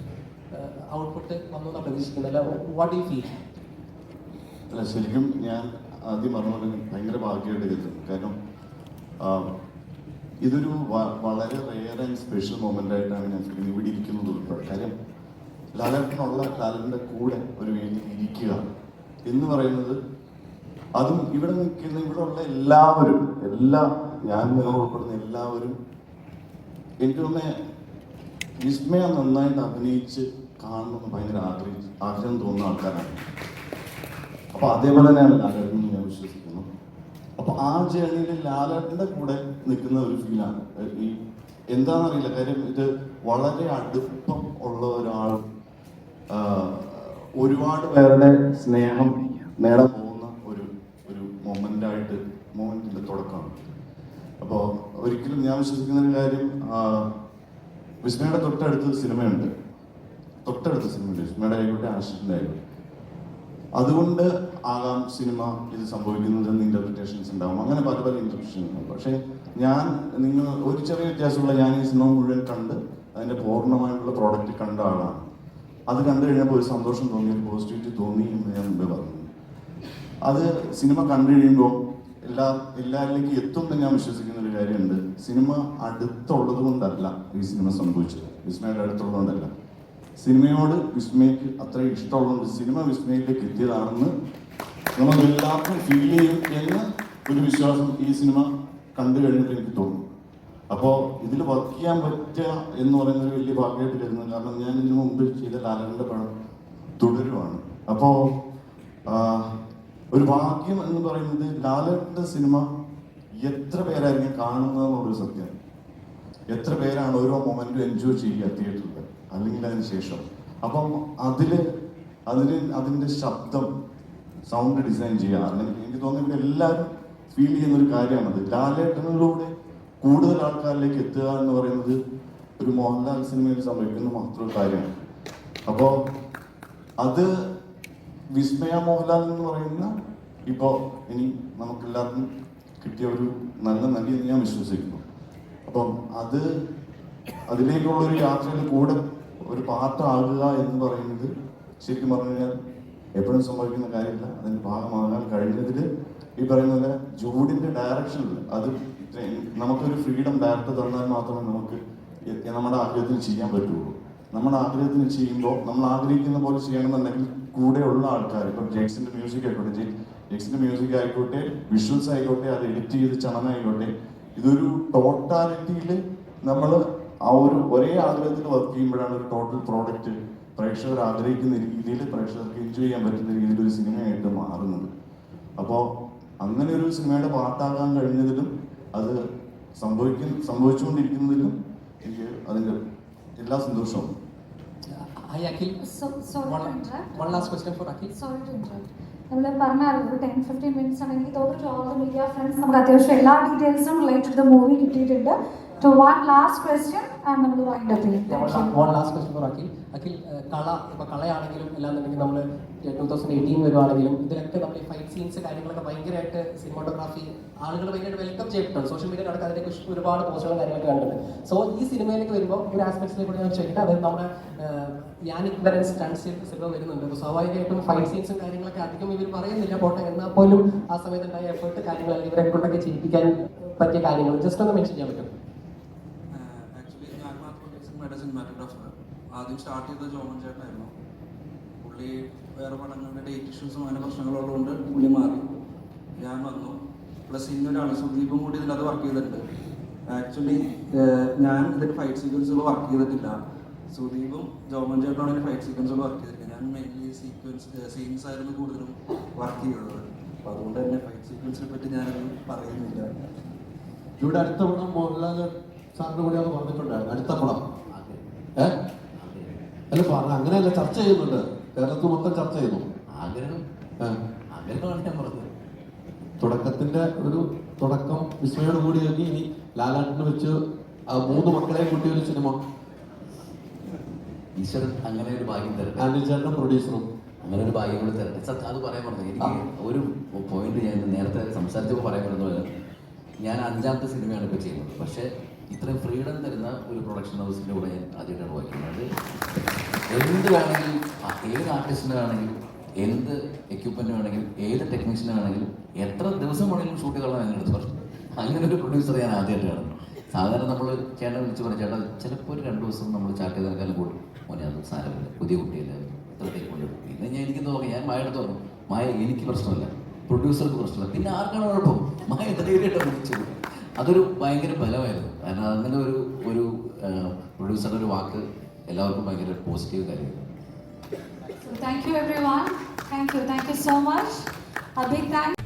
S14: ഔട്ട്പുട്ട് വന്നു എന്നാണ് പ്രതീക്ഷിക്കുന്നത്? What do you feel?
S15: അല്ല, ശരിക്കും ഞാൻ ആദ്യം പറഞ്ഞത് ഭയങ്കര ഭാഗ്യമായിട്ട് കരുതുന്നു. കാരണം ഇതൊരു വളരെ റെയർ ആൻഡ് സ്പെഷ്യൽ മൊമെൻ്റ് ആയിട്ടാണ് ഞാൻ ഫീൽ ഇവിടെ ഇരിക്കുന്നത് ഉൾപ്പെടെ. കാര്യം ലാലേട്ടൻ്റെ കൂടെ ഒരു വേദി ഇരിക്കുക എന്ന് പറയുന്നത്, അതും ഇവിടെ നിൽക്കുന്ന ഇവിടെയുള്ള എല്ലാവരും, ഞാൻ ഉൾപ്പെടുന്ന എല്ലാവരും എനിക്ക് തോന്നുന്ന വിസ്മയ നന്നായിട്ട് അഭിനയിച്ച് കാണണമെന്ന് ഭയങ്കര ആഗ്രഹം തോന്നുന്ന ആൾക്കാരാണ്. അപ്പോൾ അതേപോലെ തന്നെയാണ് ലാലേട്ടൻ ഞാൻ വിശ്വസിക്കുന്നു. അപ്പോൾ ആ ജേർണിയിൽ ലാലേട്ടൻ്റെ കൂടെ നിൽക്കുന്ന ഒരു ഫീലാണ്. ഈ എന്താണെന്നറിയില്ല, കാര്യം ഇത് വളരെ അടുപ്പം ഉള്ള ഒരാളും ഒരുപാട് പേരുടെ സ്നേഹം നേടാൻ പോകുന്ന ഒരു മൊമെന്റിന്റെ തുടക്കമാണ്. അപ്പോൾ ഒരിക്കലും ഞാൻ വിശ്വസിക്കുന്ന ഒരു കാര്യം, വിസ്മയുടെ തൊട്ടടുത്ത സിനിമയുണ്ട്, വിസ്മയുടെ ആയിക്കോട്ടെ ആഷിഖിൻ്റെ ആയിക്കോട്ടെ. അതുകൊണ്ട് ആകാം സിനിമ ഇത് സംഭവിക്കുന്നതെന്ന് ഇന്റർപ്രിറ്റേഷൻസ് ഉണ്ടാവും, അങ്ങനെ പല ഇന്റർപ്രിറ്റേഷൻസ് ഉണ്ടാവും. പക്ഷേ നിങ്ങൾ ഒരു ചെറിയ വ്യത്യാസമുള്ള, ഞാൻ ഈ സിനിമ മുഴുവൻ കണ്ട് അതിൻ്റെ പൂർണ്ണമായിട്ടുള്ള പ്രോഡക്റ്റ് കണ്ട ആളാണ്. അത് കണ്ടു കഴിഞ്ഞപ്പോൾ ഒരു സന്തോഷം തോന്നി, ഒരു പോസിറ്റിവിറ്റി തോന്നി എന്ന് ഞാൻ മുമ്പേ പറഞ്ഞു. അത് സിനിമ കണ്ടു കഴിയുമ്പോൾ എല്ലാവരിലേക്ക് എത്തുമെന്ന് ഞാൻ വിശ്വസിക്കുന്ന ഒരു കാര്യമുണ്ട്. സിനിമ അടുത്തുള്ളത് കൊണ്ടല്ല ഈ സിനിമ സംഭവിച്ചത്, വിസ്മയുടെ അടുത്തുള്ളത് കൊണ്ടല്ല. സിനിമയോട് വിസ്മയ്ക്ക് അത്ര ഇഷ്ടമുള്ളതുകൊണ്ട് സിനിമ വിസ്മയിലേക്ക് എത്തിയതാണെന്ന് നമുക്ക് എല്ലാവർക്കും ഫീൽ ചെയ്യും എന്ന് ഒരു വിശ്വാസം ഈ സിനിമ കണ്ടു കഴിഞ്ഞിട്ട് എനിക്ക് തോന്നുന്നു. അപ്പോൾ ഇതിൽ വർക്ക് ചെയ്യാൻ പറ്റുക എന്ന് പറയുന്നത് വലിയ ഭാഗ്യമായിട്ട് കരുതുന്നു. കാരണം ഞാൻ ഇതിനു മുമ്പ് ചെയ്ത ലാലേട്ടൻ്റെ പടം തുടരുവാണ്. അപ്പോൾ ഒരു ഭാഗ്യം എന്ന് പറയുന്നത് ലാലേട്ടൻ്റെ സിനിമ എത്ര പേരായിരിക്കും കാണുന്നതെന്നുള്ളൊരു സത്യം. എത്ര പേരാണ് ഓരോ മൊമെന്റും എൻജോയ് ചെയ്യുക തിയേറ്ററിൽ അല്ലെങ്കിൽ അതിന് ശേഷം. അപ്പം അതിൻ്റെ ശബ്ദം, സൗണ്ട് ഡിസൈൻ ചെയ്യുക, അല്ലെങ്കിൽ എനിക്ക് തോന്നുന്നത് എല്ലാവരും ഫീൽ ചെയ്യുന്ന ഒരു കാര്യമാണത്. ലാലേട്ടനിലൂടെ കൂടുതൽ ആൾക്കാരിലേക്ക് എത്തുക എന്ന് പറയുന്നത് ഒരു മോഹൻലാൽ സിനിമയിൽ സംഭവിക്കുന്ന മാത്രം കാര്യമാണ്. അപ്പോൾ അത് വിസ്മയ മോഹൻലാൽ എന്ന് പറയുന്ന ഇപ്പോൾ ഇനി നമുക്കെല്ലാവർക്കും കിട്ടിയ ഒരു നല്ല നടി എന്ന് ഞാൻ വിശ്വസിക്കുന്നു. അപ്പം അതിലേക്കുള്ളൊരു യാത്രയിൽ കൂടെ ഒരു പാർട്ടാകുക എന്ന് പറയുന്നത് ശരിക്കും പറഞ്ഞു കഴിഞ്ഞാൽ എപ്പോഴും സംഭവിക്കുന്ന കാര്യമില്ല. അതിൻ്റെ ഭാഗമാകാൻ കഴിഞ്ഞതിൽ ഈ പറയുന്ന പോലെ ജൂഡിൻ്റെ ഡയറക്ഷനിൽ അത് നമുക്കൊരു ഫ്രീഡം ഡയറക്റ്റ് തന്നാൽ മാത്രമേ നമുക്ക് നമ്മുടെ ആഗ്രഹത്തിന് ചെയ്യാൻ പറ്റുള്ളൂ. നമ്മുടെ ആഗ്രഹത്തിന് ചെയ്യുമ്പോൾ നമ്മൾ ആഗ്രഹിക്കുന്ന പോലെ ചെയ്യണമെന്നുണ്ടെങ്കിൽ കൂടെയുള്ള ആൾക്കാർ, ഇപ്പം ജെക്സിൻ്റെ മ്യൂസിക് ആയിക്കോട്ടെ, ജെക്സിൻ്റെ മ്യൂസിക് ആയിക്കോട്ടെ, വിഷ്വൽസ് ആയിക്കോട്ടെ, അത് എഡിറ്റ് ചെയ്ത് ചണനായിക്കോട്ടെ, ഇതൊരു ടോട്ടാലിറ്റിയിൽ നമ്മൾ ആ ഒരേ ആഗ്രഹത്തിൽ വർക്ക് ചെയ്യുമ്പോഴാണ് ഒരു ടോട്ടൽ പ്രോഡക്റ്റ് പ്രേക്ഷകർ ആഗ്രഹിക്കുന്ന രീതിയിൽ പ്രേക്ഷകർക്ക് എൻജോയ് ചെയ്യാൻ പറ്റുന്ന രീതിയിൽ ഒരു സിനിമയായിട്ട് മാറുന്നത്. അപ്പോൾ അങ്ങനെ ഒരു സിനിമയുടെ പാർട്ടാകാൻ കഴിഞ്ഞതിലും അത് സംഭവിച്ചുകൊണ്ടിരിക്കുന്നതിലും എനിക്ക് അതിൻ്റെ എല്ലാ സന്തോഷവും.
S14: Hi Akhil.
S16: Sorry to interrupt.
S14: One last question for Akhil.
S16: Sorry to interrupt. നമ്മൾ പറഞ്ഞായിരുന്നു ഒരു 10-15 മിനിറ്റ്സ് ആണ് എനിക്ക് തോന്നുന്നു ഓൾ ദ മീഡിയ ഫ്രണ്ട്സ് നമുക്ക് അത്യാവശ്യം എല്ലാ ഡീറ്റെയിൽസും റിലേറ്റഡ് ദ മൂവി കിട്ടിയിട്ടുണ്ട്. So one last question and നമ്മൾ വൈൻഡ് അപ്പ് ചെയ്യും.
S14: One last question for Akhil. Akhil, ഇപ്പോൾ കളയാണെങ്കിലും എല്ലാന്നുണ്ടെങ്കിൽ നമ്മൾ 2018 വരുവാണെങ്കിലും ഇതിലൊക്കെ നമ്മൾ ഫൈറ്റ് സീൻസ് കാര്യങ്ങളൊക്കെ ഭയങ്കരമായിട്ട് സിനിമാറ്റോഗ്രാഫി ആളുകൾ ഭയങ്കരമായിട്ട് വെൽക്കം ചെയ്തിട്ടുണ്ട്. സോഷ്യൽ മീഡിയയിൽ അടക്കം അതിനെക്കുറിച്ച് ഒരുപാട് പോസ്റ്റുകളും കാര്യങ്ങളൊക്കെ കണ്ടിട്ടുണ്ട്. സോ ഈ സിനിമയിലേക്ക് വരുമ്പോൾ ഒരു ആസ്പെക്ട്സിലേക്ക് കൂടി ഞാൻ ചോദിക്കട്ടെ, അതായത് നമ്മുടെ യാനിക് വരൻ സ്റ്റൺസ് സിനിമ വരുന്നുണ്ട്. അപ്പോൾ സ്വാഭാവികമായിട്ടും ഫൈറ്റ് സീൻസും കാര്യങ്ങളൊക്കെ അധികം ഇവർ പറയുന്നില്ല പോട്ടെ, എന്നാൽ പോലും ആ സമയത്ത് ഉണ്ടായ എഫേർട്ട് കാര്യങ്ങൾ അല്ലെങ്കിൽ ഇവരെ കൊണ്ടൊക്കെ ചെയ്യിപ്പിക്കാൻ പറ്റിയ കാര്യങ്ങൾ ജസ്റ്റ് ഒന്ന് മെൻഷൻ ചെയ്യാൻ പറ്റും?
S17: സിനിമാറ്റോഗ്രാഫർ ആദ്യം സ്റ്റാർട്ട് ചെയ്ത ജോമൻ ചേട്ടനായിരുന്നു. പുള്ളി വേറെ പടങ്ങളുടെ ഡേറ്റ് ഇഷ്യൂസും അങ്ങനെ പ്രശ്നങ്ങളുള്ളതുകൊണ്ട് പുള്ളി മാറി, ഞാൻ വന്നു. പ്ലസ് ഇന്നൊരാൾ സുദീപും കൂടി ഇതിനകത്ത് വർക്ക് ചെയ്തിട്ടുണ്ട്. ആക്ച്വലി ഞാൻ ഇതിൽ ഫൈറ്റ് സീക്വൻസുകൾ വർക്ക് ചെയ്തിട്ടില്ല. സുദീപും ജോമൻ ചേട്ടനാണ് ഇതിന് ഫൈറ്റ് സീക്വൻസുകൾ വർക്ക് ചെയ്തിരിക്കുന്നത്. ഞാൻ മെയിൻലി സീൻസ് ആയിരുന്നു കൂടുതലും വർക്ക് ചെയ്തത്. അപ്പോൾ അതുകൊണ്ട് തന്നെ ഫൈറ്റ് സീക്വൻസിനെ പറ്റി ഞാനത് പറയുന്നില്ല.
S4: ഇവിടെ അടുത്ത പടം മോഹൻലാൽ സാറിന് കൂടി അത് പറഞ്ഞിട്ടുണ്ടായിരുന്നു. അടുത്ത പടം അല്ല പറഞ്ഞ അങ്ങനെയല്ല, ചർച്ച ചെയ്യുന്നുണ്ട്, കേരളത്തിൽ മൊത്തം ചർച്ച ചെയ്യുന്നു. തുടക്കത്തിന്റെ ഒരു തുടക്കം വിസ്മയോട് കൂടി ഇനി ലാലാട്ടിന് വെച്ച് ആ 3 മക്കളെ കൂട്ടിയ ഒരു സിനിമ.
S7: ഈശ്വരൻ അങ്ങനെ ഒരു ഭാഗ്യം തരട്ടെ.
S4: അനിൽചേട്ടനും പ്രൊഡ്യൂസറും
S7: അങ്ങനെ ഒരു ഭാഗ്യം കൂടി തരട്ടെ. സത്യം അത് പറയാൻ പറഞ്ഞു. എനിക്ക് ഒരു പോയിന്റ് ഞാൻ നേരത്തെ സംസാരിച്ചപ്പോൾ പറയാൻ പറ്റുന്നത്, ഞാൻ 5ാമത്തെ സിനിമയാണ് ഇപ്പോൾ ചെയ്യുന്നത്. പക്ഷേ ഇത്രയും ഫ്രീഡം തരുന്ന ഒരു പ്രൊഡക്ഷൻ ഹൗസിൻ്റെ കൂടെ ഞാൻ ആദ്യമായിട്ടാണ് വായിക്കുന്നത്. എന്ത് വേണമെങ്കിലും ഏത് ആർട്ടിസ്റ്റിനാണെങ്കിലും എന്ത് എക്യുപ്മെൻ്റ് വേണമെങ്കിലും ഏത് ടെക്നീഷ്യനാണെങ്കിലും എത്ര ദിവസം വേണമെങ്കിലും ഷൂട്ട് ചെയ്തോളാം എന്നെടുത്ത് പറഞ്ഞു. അങ്ങനെ ഒരു പ്രൊഡ്യൂസർ ഞാൻ ആദ്യമായിട്ട് കാണുന്നു. സാധാരണ നമ്മൾ ചേട്ടൻ വിളിച്ച് പറഞ്ഞു, ചേട്ടാ ചിലപ്പോൾ ഒരു 2 ദിവസം നമ്മൾ ചാറ്റ് ചെയ്തേക്കാളും കൂടും, മോനെ അത് സാരമില്ല, പുതിയ കുട്ടിയല്ല, എത്രത്തേക്ക് കൊണ്ടുപോകും. പിന്നെ ഞാൻ എനിക്ക് തോന്നി, ഞാൻ മായയുടെ തോന്നും, മായ എനിക്ക് പ്രശ്നമില്ല, പ്രൊഡ്യൂസർക്ക് പ്രശ്നമില്ല, പിന്നെ ആർക്കാണ് കുഴപ്പം, മായ ധൈര്യമായിട്ട് വിളിച്ചു. അതൊരു ഭയങ്കര ബലമായിരുന്നു. കാരണം അങ്ങനെ ഒരു പ്രൊഡ്യൂസറുടെ ഒരു വാക്ക് എല്ലാവർക്കും ഭയങ്കര പോസിറ്റീവ് കാര്യമാണ്.
S16: Thank you everyone. Thank you so much. A big thank